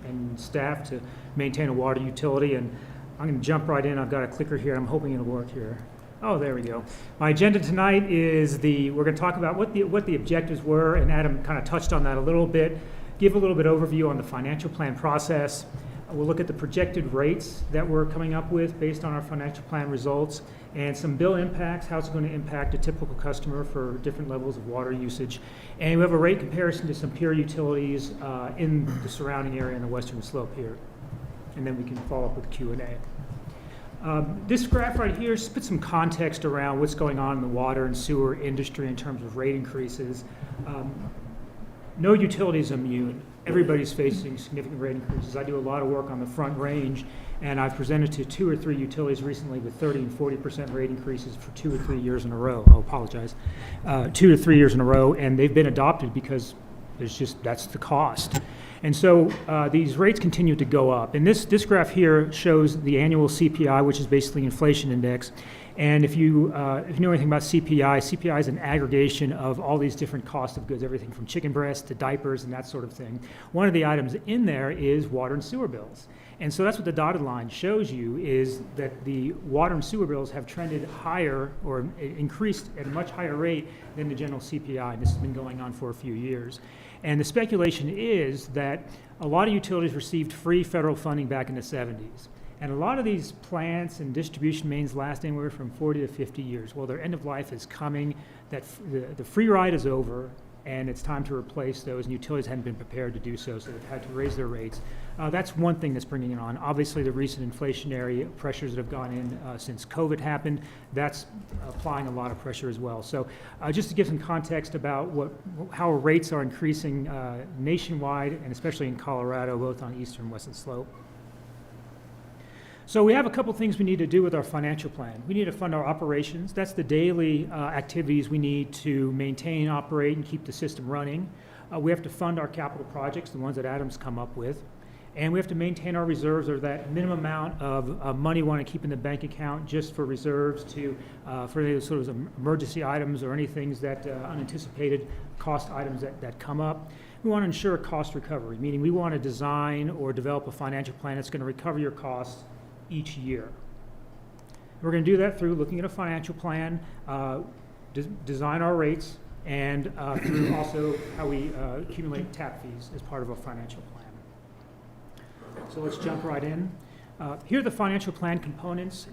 and staff to maintain a water utility. And I'm going to jump right in. I've got a clicker here. I'm hoping it'll work here. Oh, there we go. My agenda tonight is we're going to talk about what the objectives were, and Adam kind of touched on that a little bit. Give a little bit overview on the financial plan process. We'll look at the projected rates that we're coming up with based on our financial plan results, and some bill impacts, how it's going to impact a typical customer for different levels of water usage. And we have a rate comparison to some peer utilities in the surrounding area in the Western Slope here. And then we can follow up with Q&A. This graph right here just puts some context around what's going on in the water and sewer industry in terms of rate increases. No utility is immune. Everybody's facing significant rate increases. I do a lot of work on the Front Range, and I've presented to 2 or 3 utilities recently with 30 and 40% rate increases for 2 or 3 years in a row. Oh, apologize. 2 to 3 years in a row, and they've been adopted because that's the cost. And so these rates continue to go up. And this graph here shows the annual CPI, which is basically inflation index. And if you know anything about CPI, CPI is an aggregation of all these different costs of goods, everything from chicken breast to diapers and that sort of thing. One of the items in there is water and sewer bills. And so that's what the dotted line shows you, is that the water and sewer bills have trended higher or increased at a much higher rate than the general CPI. And this has been going on for a few years. And the speculation is that a lot of utilities received free federal funding back in the 70s. And a lot of these plants and distribution mains last anywhere from 40 to 50 years. Well, their end of life is coming, that the free ride is over, and it's time to replace those, and utilities hadn't been prepared to do so, so they've had to raise their rates. That's one thing that's bringing it on. Obviously, the recent inflationary pressures that have gone in since COVID happened, that's applying a lot of pressure as well. So just to give some context about how rates are increasing nationwide, and especially in Colorado, both on eastern and western slope. So we have a couple things we need to do with our financial plan. We need to fund our operations. That's the daily activities we need to maintain, operate, and keep the system running. We have to fund our capital projects, the ones that Adam's come up with. And we have to maintain our reserves, or that minimum amount of money we want to keep in the bank account just for reserves for any sort of emergency items or any things that unanticipated cost items that come up. We want to ensure cost recovery, meaning we want to design or develop a financial plan that's going to recover your costs each year. We're going to do that through looking at a financial plan, design our rates, and through also how we accumulate tap fees as part of a financial plan. So let's jump right in. Here are the financial plan components.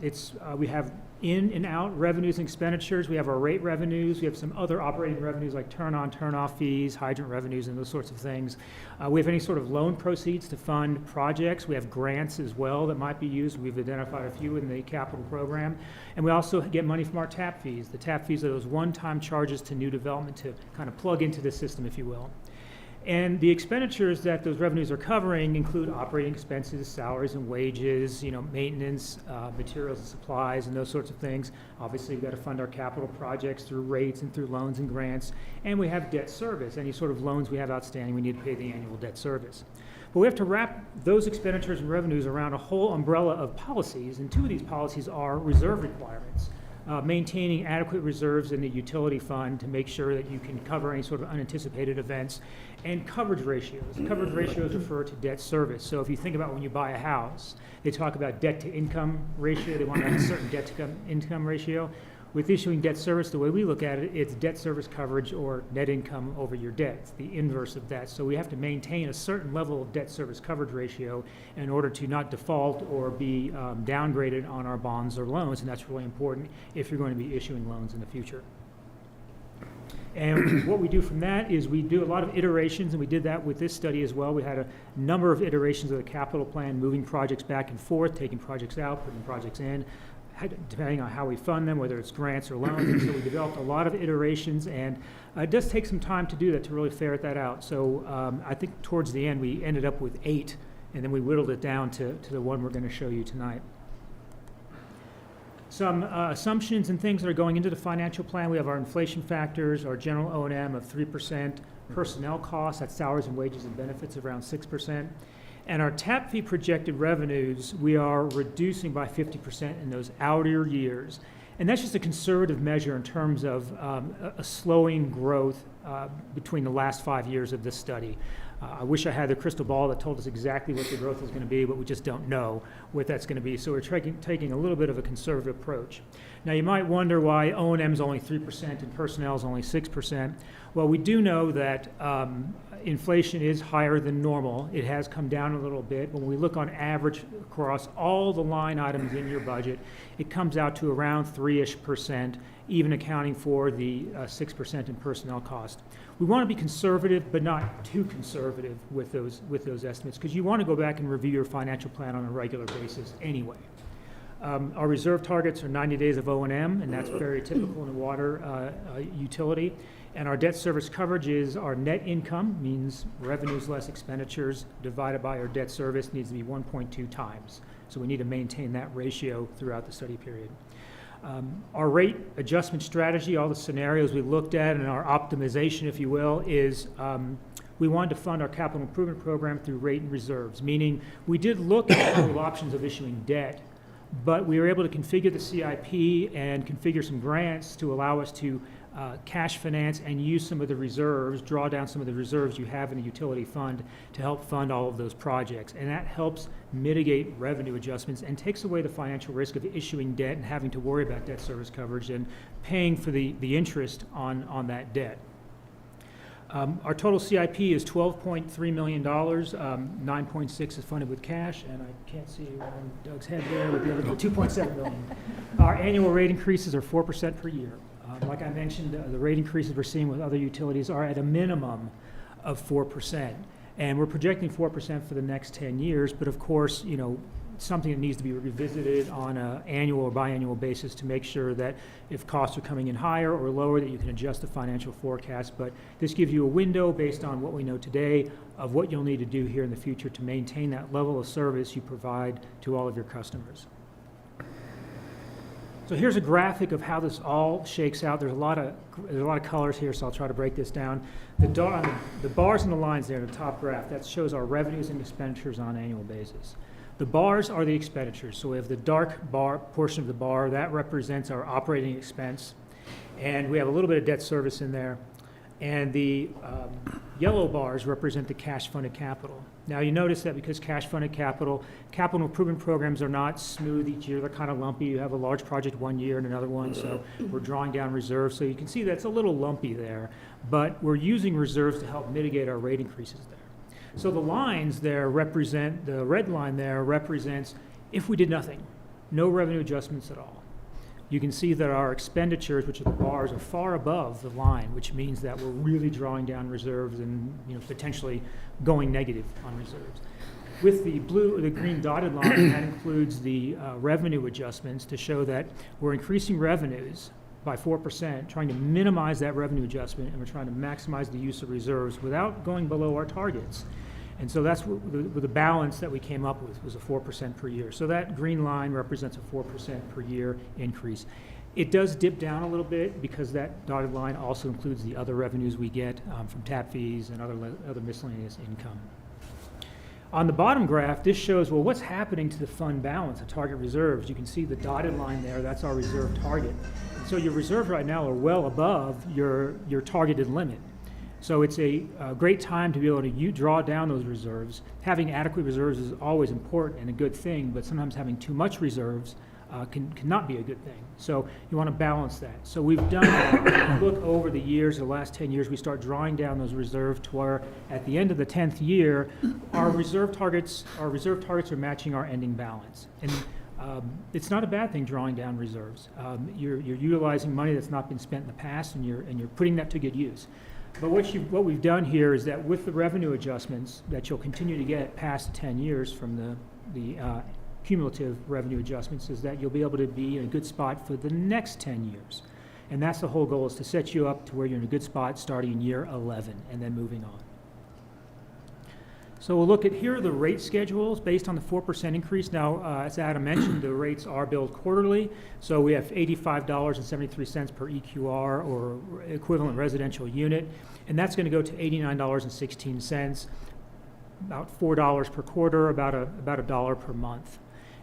We have in and out revenues and expenditures. We have our rate revenues. We have some other operating revenues like turn-on, turn-off fees, hydrant revenues, and those sorts of things. We have any sort of loan proceeds to fund projects. We have grants as well that might be used. We've identified a few in the capital program. And we also get money from our tap fees. The tap fees are those one-time charges to new development to kind of plug into the system, if you will. And the expenditures that those revenues are covering include operating expenses, salaries and wages, maintenance, materials and supplies, and those sorts of things. Obviously, we've got to fund our capital projects through rates and through loans and grants. And we have debt service. Any sort of loans we have outstanding, we need to pay the annual debt service. But we have to wrap those expenditures and revenues around a whole umbrella of policies, and 2 of these policies are reserve requirements. Maintaining adequate reserves in the utility fund to make sure that you can cover any sort of unanticipated events, and coverage ratios. Coverage ratios refer to debt service. So if you think about when you buy a house, they talk about debt to income ratio. They want to have a certain debt to income ratio. With issuing debt service, the way we look at it, it's debt service coverage or net income over your debt. It's the inverse of that. So we have to maintain a certain level of debt service coverage ratio in order to not default or be downgraded on our bonds or loans, and that's really important if you're going to be issuing loans in the future. And what we do from that is we do a lot of iterations, and we did that with this study as well. We had a number of iterations of the capital plan, moving projects back and forth, taking projects out, putting projects in, depending on how we fund them, whether it's grants or loans. And so we developed a lot of iterations, and it does take some time to do that, to really ferret that out. So I think towards the end we ended up with 8, and then we whittled it down to the one we're going to show you tonight. Some assumptions and things that are going into the financial plan. We have our inflation factors, our general O&M of 3%, personnel costs, that's salaries and wages and benefits, around 6%. And our tap fee projected revenues, we are reducing by 50% in those outer years. And that's just a conservative measure in terms of a slowing growth between the last 5 years of this study. I wish I had the crystal ball that told us exactly what the growth is going to be, but we just don't know what that's going to be. So we're taking a little bit of a conservative approach. Now you might wonder why O&M is only 3% and personnel is only 6%. Well, we do know that inflation is higher than normal. It has come down a little bit. When we look on average across all the line items in your budget, it comes out to around 3-ish%, even accounting for the 6% in personnel cost. We want to be conservative, but not too conservative with those estimates, because you want to go back and review your financial plan on a regular basis anyway. Our reserve targets are 90 days of O&M, and that's very typical in a water utility. And our debt service coverage is our net income, means revenues less expenditures, divided by our debt service needs to be 1.2 times. So we need to maintain that ratio throughout the study period. Our rate adjustment strategy, all the scenarios we looked at and our optimization, if you will, is we wanted to fund our capital improvement program through rate and reserves, meaning we did look at all options of issuing debt, but we were able to configure the CIP and configure some grants to allow us to cash finance and use some of the reserves, draw down some of the reserves you have in the utility fund to help fund all of those projects. And that helps mitigate revenue adjustments and takes away the financial risk of issuing debt and having to worry about debt service coverage and paying for the interest on that debt. Our total CIP is $12.3 million. 9.6 is funded with cash, and I can't see on Doug's head there, but the other 2.7 million. Our annual rate increases are 4% per year. Like I mentioned, the rate increases we're seeing with other utilities are at a minimum of 4%. And we're projecting 4% for the next 10 years, but of course, you know, something that needs to be revisited on an annual or biannual basis to make sure that if costs are coming in higher or lower, that you can adjust the financial forecast. But this gives you a window based on what we know today of what you'll need to do here in the future to maintain that level of service you provide to all of your customers. So here's a graphic of how this all shakes out. There's a lot of colors here, so I'll try to break this down. The bars and the lines there in the top graph, that shows our revenues and expenditures on an annual basis. The bars are the expenditures. So we have the dark bar portion of the bar, that represents our operating expense. And we have a little bit of debt service in there. And the yellow bars represent the cash-funded capital. Now you notice that because cash-funded capital improvement programs are not smooth each year, they're kind of lumpy. You have a large project one year and another one, so we're drawing down reserves. So you can see that's a little lumpy there, but we're using reserves to help mitigate our rate increases there. So the lines there represent, the red line there represents if we did nothing, no revenue adjustments at all. You can see that our expenditures, which are the bars, are far above the line, which means that we're really drawing down reserves and, you know, potentially going negative on reserves. With the green dotted line, that includes the revenue adjustments to show that we're increasing revenues by 4%, trying to minimize that revenue adjustment, and we're trying to maximize the use of reserves without going below our targets. And so that's the balance that we came up with, was a 4% per year. So that green line represents a 4% per year increase. It does dip down a little bit because that dotted line also includes the other revenues we get from tap fees and other miscellaneous income. On the bottom graph, this shows, well, what's happening to the fund balance, the target reserves. You can see the dotted line there, that's our reserve target. And so your reserves right now are well above your targeted limit. So it's a great time to be able to draw down those reserves. Having adequate reserves is always important and a good thing, but sometimes having too much reserves cannot be a good thing. So you want to balance that. So we've done that. Look over the years, the last 10 years, we start drawing down those reserves to where at the end of the 10th year, our reserve targets are matching our ending balance. And it's not a bad thing drawing down reserves. You're utilizing money that's not been spent in the past, and you're putting that to good use. But what we've done here is that with the revenue adjustments that you'll continue to get past 10 years from the cumulative revenue adjustments, is that you'll be able to be in a good spot for the next 10 years. And that's the whole goal, is to set you up to where you're in a good spot starting in year 11 and then moving on. So we'll look at, here are the rate schedules based on the 4% increase. Now, as Adam mentioned, the rates are billed quarterly. So we have $85.73 per EQR or equivalent residential unit. And that's going to go to $89.16, about $4 per quarter, about $1 per month.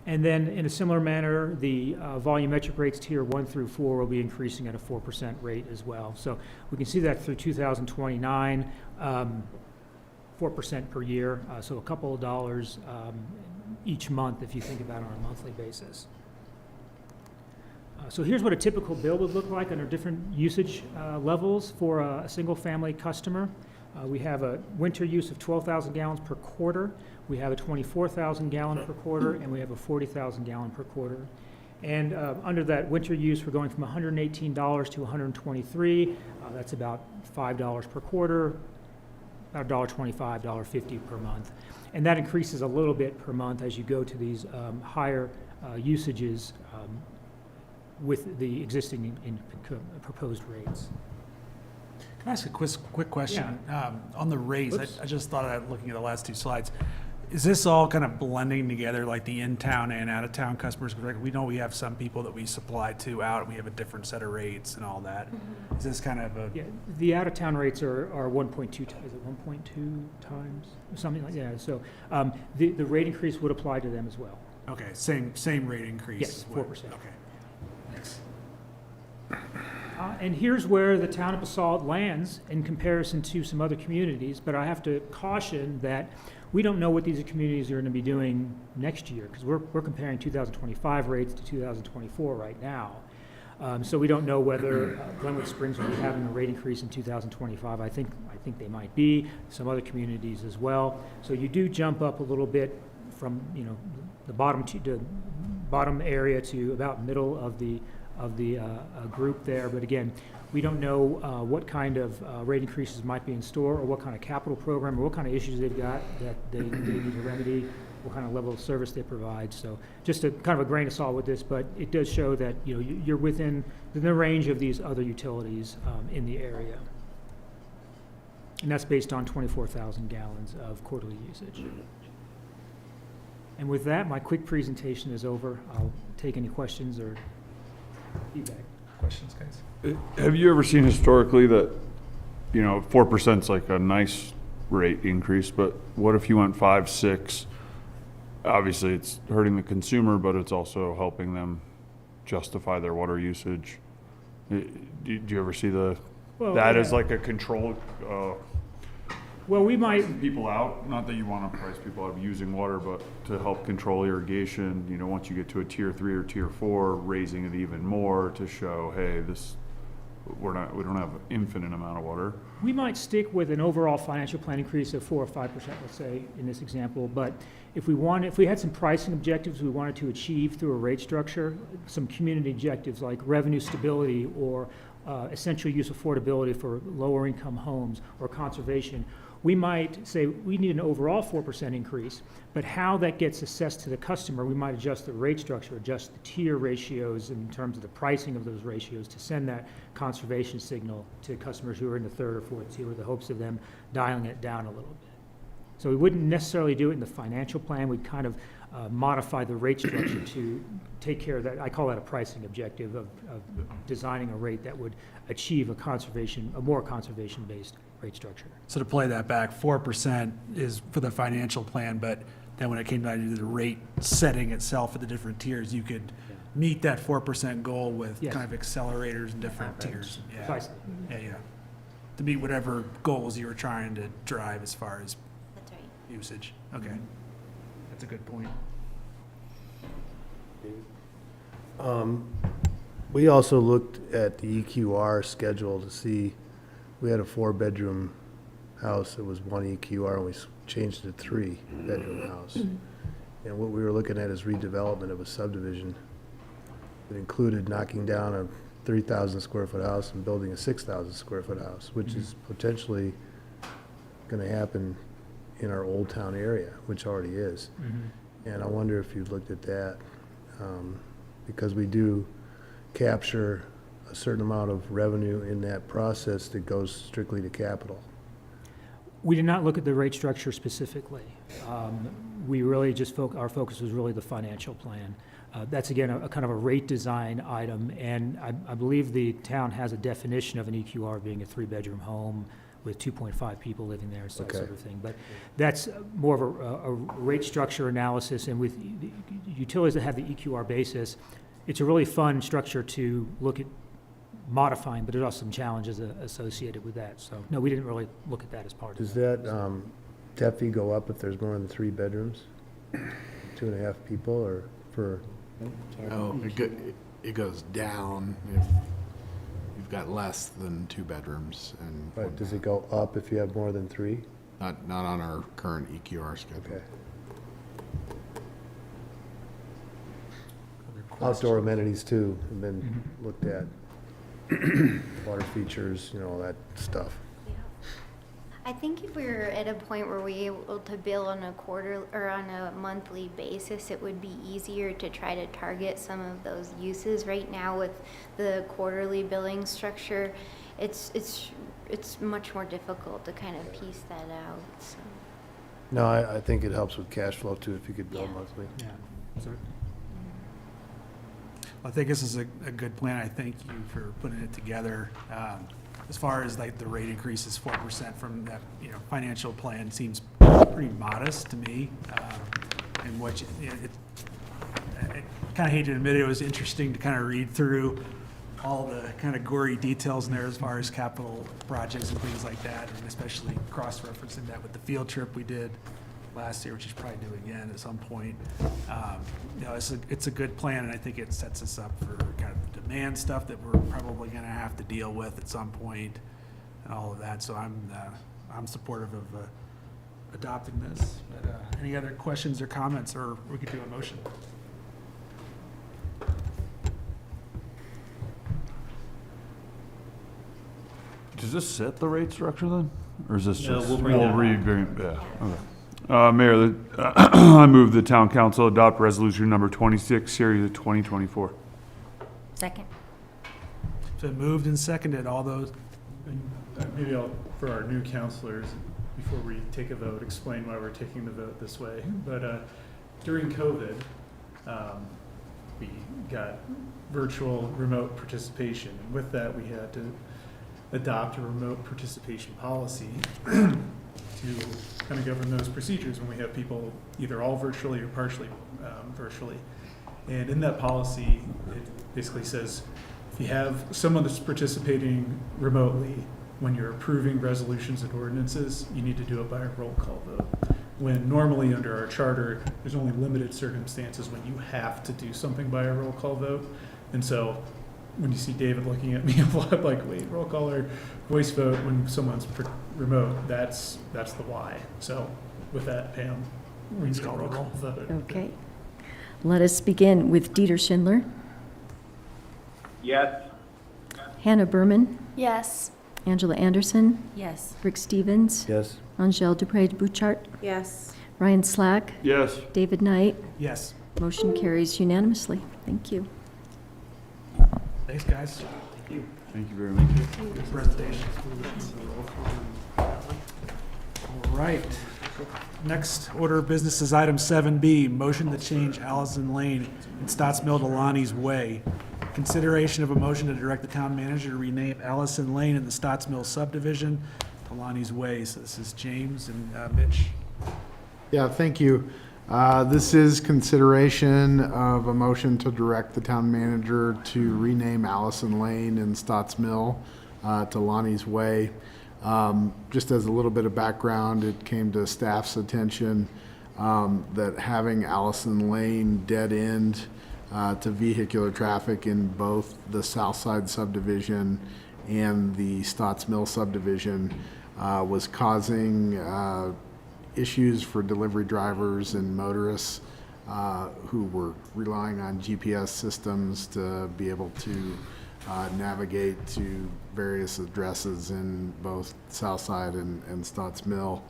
And then in a similar manner, the volumetric rates tier 1 through 4 will be increasing at a 4% rate as well. So we can see that through 2029. 4% per year, so a couple of dollars each month if you think about it on a monthly basis. So here's what a typical bill would look like under different usage levels for a single-family customer. We have a winter use of 12,000 gallons per quarter. We have a 24,000 gallon per quarter, and we have a 40,000 gallon per quarter. And under that winter use, we're going from $118 to $123. That's about $5 per quarter. About $1.25, $1.50 per month. And that increases a little bit per month as you go to these higher usages with the existing proposed rates. Can I ask a quick question? On the rates, I just thought of that looking at the last two slides. Is this all kind of blending together, like the in-town and out-of-town customers? 'Cause we know we have some people that we supply to out, and we have a different set of rates and all that. Is this kind of a... Yeah, the out-of-town rates are 1.2 times, is it 1.2 times? Something like that. So the rate increase would apply to them as well. Okay, same rate increase? Yes, 4%. Okay, thanks. And here's where the town of Basalt lands in comparison to some other communities, but I have to caution that we don't know what these communities are going to be doing next year, because we're comparing 2025 rates to 2024 right now. So we don't know whether Glenwood Springs will be having a rate increase in 2025. I think they might be, some other communities as well. So you do jump up a little bit from, you know, the bottom area to about middle of the group there. But again, we don't know what kind of rate increases might be in store, or what kind of capital program, or what kind of issues they've got that they need to remedy, what kind of level of service they provide. So just a kind of a grain of salt with this, but it does show that, you know, you're within the range of these other utilities in the area. And that's based on 24,000 gallons of quarterly usage. And with that, my quick presentation is over. I'll take any questions or feedback. Questions, guys? Have you ever seen historically that, you know, 4% is like a nice rate increase, but what if you went 5, 6? Obviously, it's hurting the consumer, but it's also helping them justify their water usage. Do you ever see that as like a control? Well, we might people out. Not that you want to price people out of using water, but to help control irrigation. You know, once you get to a tier 3 or tier 4, raising it even more to show, hey, we don't have an infinite amount of water. We might stick with an overall financial plan increase of 4 or 5%, let's say, in this example. But if we had some pricing objectives we wanted to achieve through a rate structure, some community objectives like revenue stability or essential use affordability for lower income homes or conservation, we might say we need an overall 4% increase, but how that gets assessed to the customer, we might adjust the rate structure, adjust the tier ratios in terms of the pricing of those ratios to send that conservation signal to customers who are in the 3rd or 4th tier with the hopes of them dialing it down a little bit. So we wouldn't necessarily do it in the financial plan. We'd kind of modify the rate structure to take care of that. I call that a pricing objective of designing a rate that would achieve a more conservation-based rate structure. So to play that back, 4% is for the financial plan, but then when it came down to the rate setting itself at the different tiers, you could meet that 4% goal with kind of accelerators and different tiers. Yeah. Precisely. Yeah. To meet whatever goals you were trying to drive as far as That's right. usage. Okay. That's a good point. We also looked at the EQR schedule to see, we had a 4-bedroom house that was 1 EQR, and we changed it to 3-bedroom house. And what we were looking at is redevelopment of a subdivision that included knocking down a 3,000 square foot house and building a 6,000 square foot house, which is potentially gonna happen in our Old Town area, which already is. And I wonder if you looked at that, because we do capture a certain amount of revenue in that process that goes strictly to capital. We did not look at the rate structure specifically. We really just our focus was really the financial plan. That's again a kind of a rate design item, and I believe the town has a definition of an EQR being a 3-bedroom home with 2.5 people living there, so that sort of thing. But that's more of a rate structure analysis, and with utilities that have the EQR basis, it's a really fun structure to look at modifying, but there's also some challenges associated with that. So no, we didn't really look at that as part of it. Does that tap fee go up if there's more than 3 bedrooms? 2.5 people, or for? Oh, it goes down if you've got less than 2 bedrooms. And Right, does it go up if you have more than 3? Not on our current EQR schedule. Okay. Outdoor amenities too have been looked at. Water features, you know, all that stuff. I think if we were at a point where we were able to bill on a quarter or on a monthly basis, it would be easier to try to target some of those uses. Right now with the quarterly billing structure, it's much more difficult to kind of piece that out, so. No, I think it helps with cash flow too, if you could bill monthly. Yeah. I think this is a good plan. I thank you for putting it together. As far as like the rate increase is 4% from that, financial plan seems pretty modest to me. And what I kind of hate to admit it was interesting to kind of read through all the kind of gory details in there as far as capital projects and things like that, and especially cross-referencing that with the field trip we did last year, which is probably do again at some point. It's a good plan, and I think it sets us up for kind of the demand stuff that we're probably going to have to deal with at some point, and all of that. So I'm supportive of adopting this. But any other questions or comments, or we could do a motion? Does this set the rate structure then? Or is this No, just? we'll bring it Yeah, okay. Mayor, I move the town council adopt resolution number 26, series of 2024. Second. So moved and seconded, all those, Maybe I'll, for our new counselors, before we take a vote, explain why we're taking the vote this way. But during COVID, we got virtual remote participation. And with that, we had to adopt a remote participation policy to kind of govern those procedures when we have people either all virtually or partially virtually. And in that policy, it basically says, if you have someone that's participating remotely, when you're approving resolutions and ordinances, you need to do it by a roll call vote. When normally under our charter, there's only limited circumstances when you have to do something by a roll call vote. And so when you see David looking at me, I'm like, wait, roll call or voice vote when someone's remote, that's the why. So with that, Pam, we need a roll call vote. Okay. Let us begin with Dieter Schindler, Yes. Hannah Berman, Yes. Angela Anderson, Yes. Rick Stevens, Yes. Angèle Dupré-Bouchard, Yes. Ryan Slack, Yes. David Knight. yes. Motion carries unanimously. Thank you. Thanks, guys. Thank you. Thank you very much. Good presentation. All right. Next order of business is item 7B, motion to change Allison Lane in Stotts Mill to Lonnie's Way. Consideration of a motion to direct the town manager to rename Allison Lane in the Stotts Mill subdivision to Lonnie's Way. So this is James and Mitch. Yeah, thank you. This is consideration of a motion to direct the town manager to rename Allison Lane in Stotts Mill to Lonnie's Way. Just as a little bit of background, it came to staff's attention that having Allison Lane dead end to vehicular traffic in both the South Side subdivision and the Stotts Mill subdivision was causing issues for delivery drivers and motorists who were relying on GPS systems to be able to navigate to various addresses in both Southside and Stotts Mill.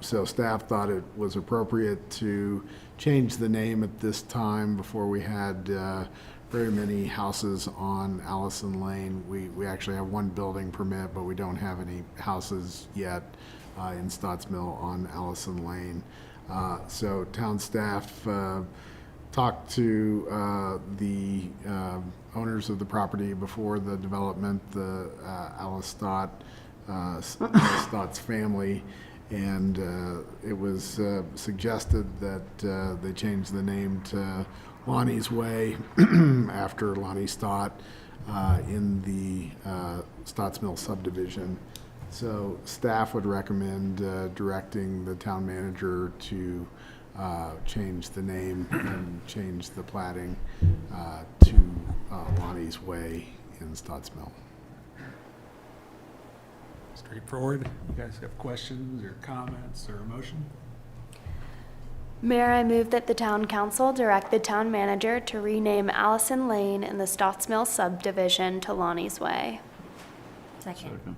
So staff thought it was appropriate to change the name at this time before we had very many houses on Allison Lane. We actually have one building permit, but we don't have any houses yet in Stotts Mill on Allison Lane. So town staff talked to the owners of the property before the development, the Alice Stott's family, and it was suggested that they change the name to Lonnie's Way after Lonnie Stott in the Stotts Mill subdivision. So staff would recommend directing the town manager to change the name and change the platting to Lonnie's Way in Stotts Mill. Straightforward. You guys have questions or comments or a motion? Mayor, I move that the town council direct the town manager to rename Allison Lane in the Stotts Mill subdivision to Lonnie's Way. Second.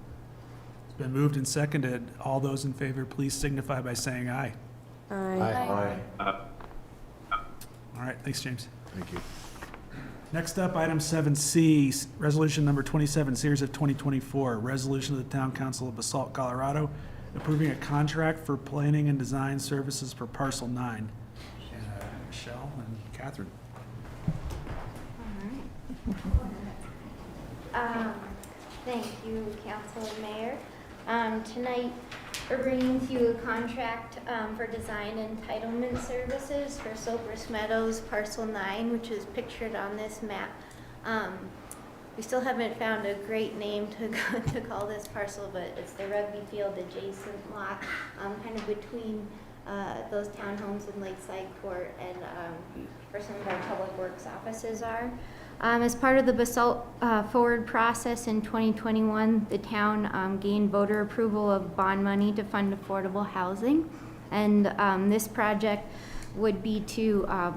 It's been moved and seconded. All those in favor, please signify by saying aye. Aye. All right, thanks, James. Thank you. Next up, item 7C, resolution number 27, series of 2024, resolution of the Town Council of Basalt, Colorado, approving a contract for planning and design services for Parcel 9. Michelle and Catherine. Thank you, Council and Mayor. Tonight, we're bringing to you a contract for design entitlement services for Cypress Meadows Parcel 9, which is pictured on this map. We still haven't found a great name to call this parcel, but it's the rugby field adjacent lot, kind of between those townhomes in Lakeside Court and where some of our public works offices are. As part of the Basalt Forward process in 2021, the town gained voter approval of bond money to fund affordable housing. And this project would be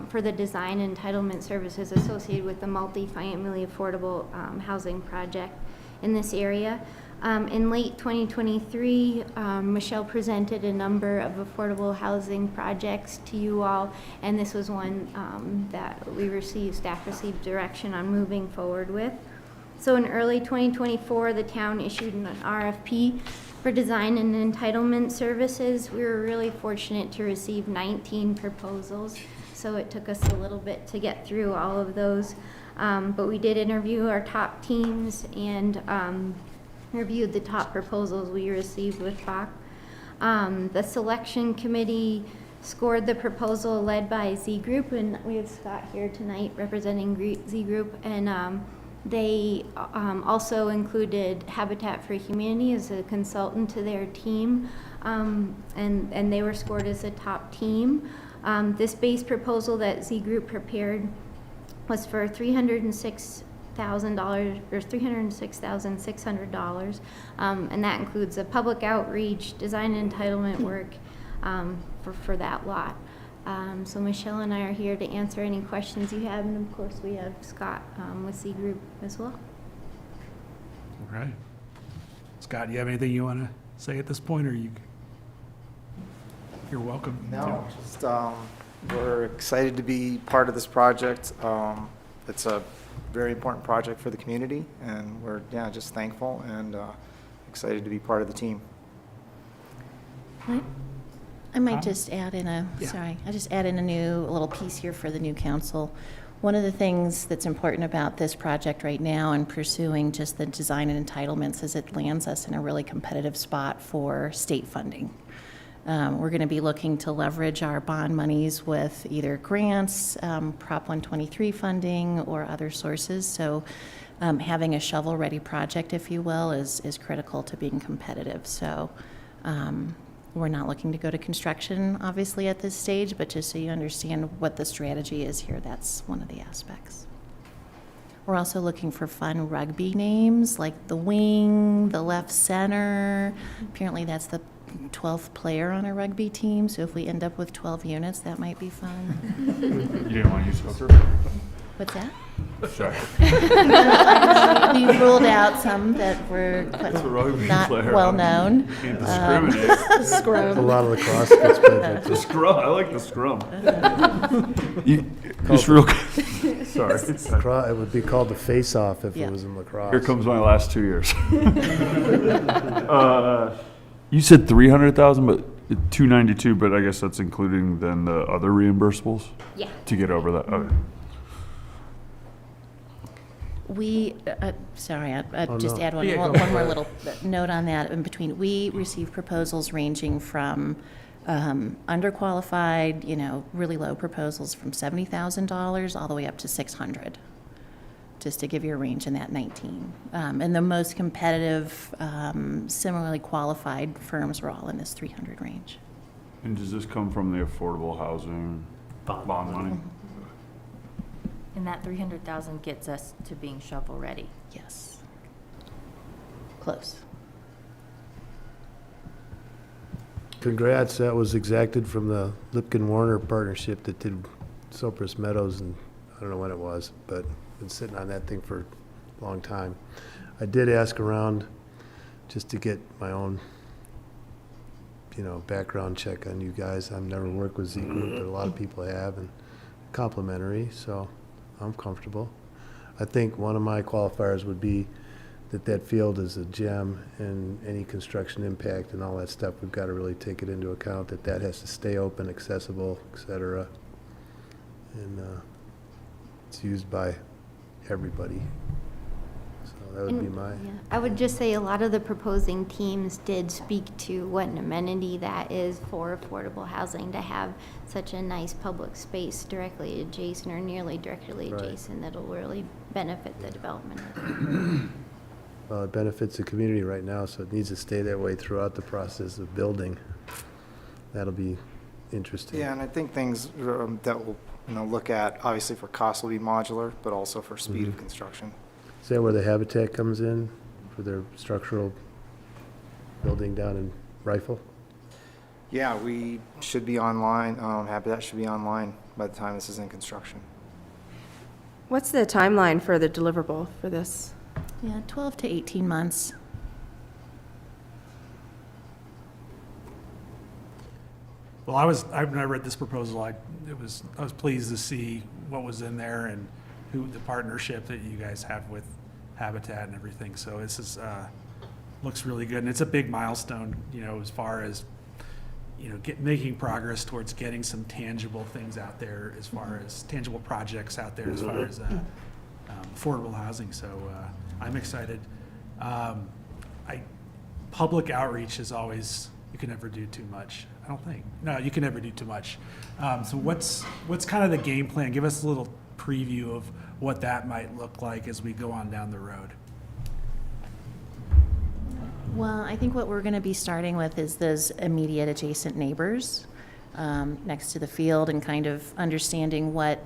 for the design and entitlement services associated with the multifamily affordable housing project in this area. In late 2023, Michelle presented a number of affordable housing projects to you all, and this was one that staff received direction on moving forward with. So in early 2024, the town issued an RFP for design and entitlement services. We were really fortunate to receive 19 proposals, so it took us a little bit to get through all of those. But we did interview our top teams and reviewed the top proposals we received with Bach. The selection committee scored the proposal led by Z Group, and we have Scott here tonight representing Z Group, and they also included Habitat for Humanity as a consultant to their team, and they were scored as a top team. This base proposal that Z Group prepared was for $306,000 or $306,600, and that includes a public outreach, design and entitlement work for that lot. So Michelle and I are here to answer any questions you have, and of course we have Scott with C Group as well. All right. Scott, do you have anything you want to say at this point, or you're welcome? No, just we're excited to be part of this project. It's a very important project for the community, and we're just thankful and excited to be part of the team. I might just add in a little piece here for the new council. One of the things that's important about this project right now and pursuing just the design and entitlements is it lands us in a really competitive spot for state funding. We're going to be looking to leverage our bond monies with either grants, Prop 123 funding, or other sources. So having a shovel-ready project, if you will, is critical to being competitive. So we're not looking to go to construction, obviously, at this stage, but just so you understand what the strategy is here, that's one of the aspects. We're also looking for fun rugby names, like the wing, the left center. Apparently that's the 12th player on a rugby team, so if we end up with 12 units, that might be fun. You didn't want to use hooker? What's that? Sorry. We ruled out some that were not well known. You can't discriminate. Scrum. A lot of lacrosse gets played. The scrum, I like the scrum. Just real quick. Sorry. It would be called the face-off if it was in lacrosse. Here comes my last 2 years. You said 300,000, but 292, but I guess that's including then the other reimbursables? Yeah. To get over that, okay. We, sorry, I'd just add one more little note on that in between. We receive proposals ranging from underqualified, really low proposals from $70,000 all the way up to $600,000, just to give you a range in that 19. And the most competitive, similarly qualified firms were all in this 300 range. And does this come from the affordable housing bond money? And that 300,000 gets us to being shovel-ready. Yes. Close. Congrats, that was exacted from the Lipkin-Warner partnership that did Cypress Meadows, and I don't know when it was, but been sitting on that thing for a long time. I did ask around just to get my own, background check on you guys. I've never worked with Z Group, but a lot of people have, and complimentary, so I'm comfortable. I think one of my qualifiers would be that field is a gem, and any construction impact and all that stuff, we've got to really take it into account, that has to stay open, accessible, et cetera. And it's used by everybody. So that would be my... Yeah, I would just say a lot of the proposing teams did speak to what an amenity that is for affordable housing, to have such a nice public space directly adjacent or nearly directly adjacent that'll really benefit the development of it. Well, it benefits the community right now, so it needs to stay that way throughout the process of building. That'll be interesting. Yeah, and I think things that we'll look at, obviously for cost will be modular, but also for speed of construction. Is that where the Habitat comes in for their structural building down in Rifle? Yeah, we should be online, Habitat should be online by the time this is in construction. What's the timeline for the deliverable for this? Yeah, 12 to 18 months. Well, when I read this proposal, I was pleased to see what was in there and the partnership that you guys have with Habitat and everything. So this is, looks really good. And it's a big milestone, as far as, making progress towards getting some tangible things out there, as far as tangible projects out there, as far as affordable housing. So I'm excited. Public outreach is always, you can never do too much. I don't think. No, you can never do too much. So what's kind of the game plan? Give us a little preview of what that might look like as we go on down the road. Well, I think what we're going to be starting with is those immediate adjacent neighbors next to the field, and kind of understanding what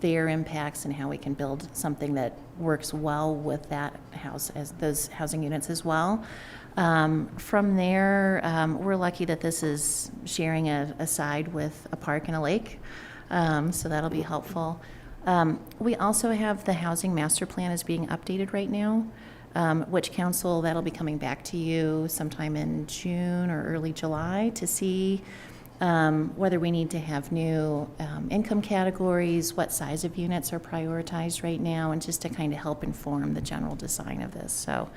their impacts and how we can build something that works well with that house, as those housing units as well. From there, we're lucky that this is sharing a side with a park and a lake, so that'll be helpful. We also have the housing master plan is being updated right now, which council, that'll be coming back to you sometime in June or early July to see whether we need to have new income categories, what size of units are prioritized right now, and just to kind of help inform the general design of this. So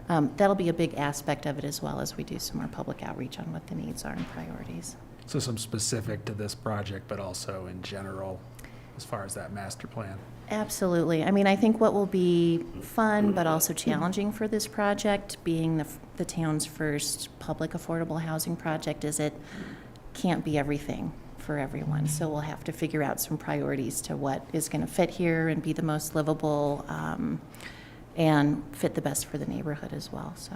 that'll be a big aspect of it, as well as we do some more public outreach on what the needs are and priorities. So some specific to this project, but also in general, as far as that master plan. Absolutely. I mean, I think what will be fun but also challenging for this project, being the town's first public affordable housing project, is it can't be everything for everyone. So we'll have to figure out some priorities to what is going to fit here and be the most livable and fit the best for the neighborhood as well. So.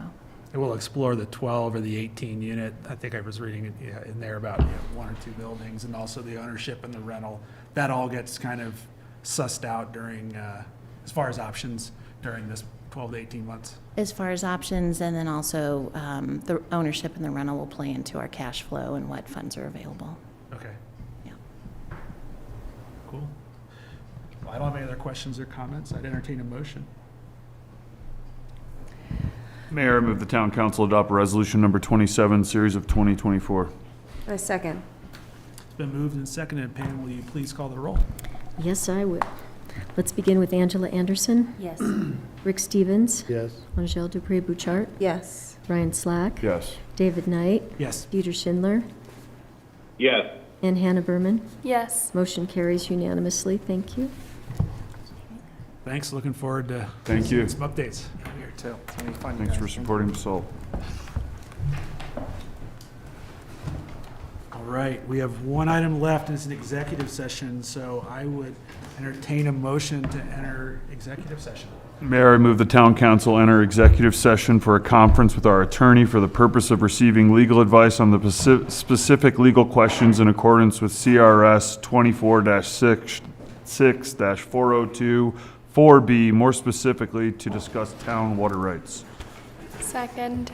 And we'll explore the 12 or the 18 unit. I think I was reading in there about one or two buildings, and also the ownership and the rental. That all gets kind of sussed out during, as far as options during this 12 to 18 months. As far as options, and then also the ownership and the rental will play into our cash flow and what funds are available. Okay. Yeah. Cool. Well, I don't have any other questions or comments. I'd entertain a motion. Mayor, I move the town council adopt resolution number 27, series of 2024. I second. It's been moved and seconded. Pam, will you please call the roll? Yes, I will. Let's begin with Angela Anderson. Yes. Rick Stevens. Yes. Angel Dupré-Bouchard. Yes. Ryan Slack. Yes. David Knight. Yes. Dieter Schindler. Yes. And Hannah Berman. Yes. Motion carries unanimously. Thank you. Thanks. Looking forward to Thank you. some updates. Here too. It's gonna be fun, you Thanks guys. for supporting Basalt. All right, we have one item left, and it's an executive session, so I would entertain a motion to enter executive session. Mayor, I move the town council enter executive session for a conference with our attorney for the purpose of receiving legal advice on the specific legal questions in accordance with CRS 24-6-402 4B, more specifically to discuss town water rights. Second.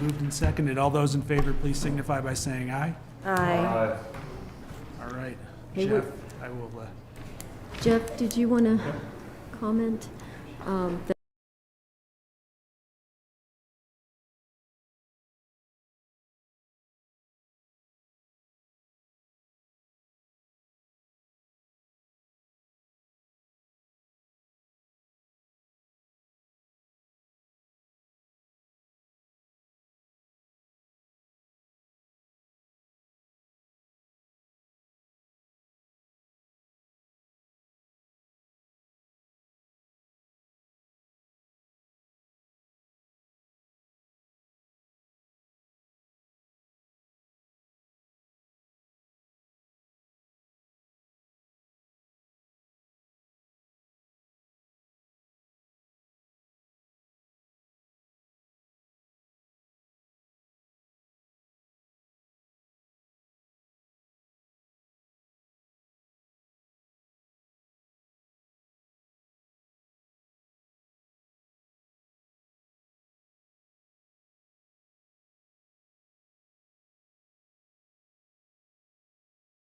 Moved and seconded. All those in favor, please signify by saying aye. Aye. All right. Hey, Jeff, I will... Jeff, did you want to comment?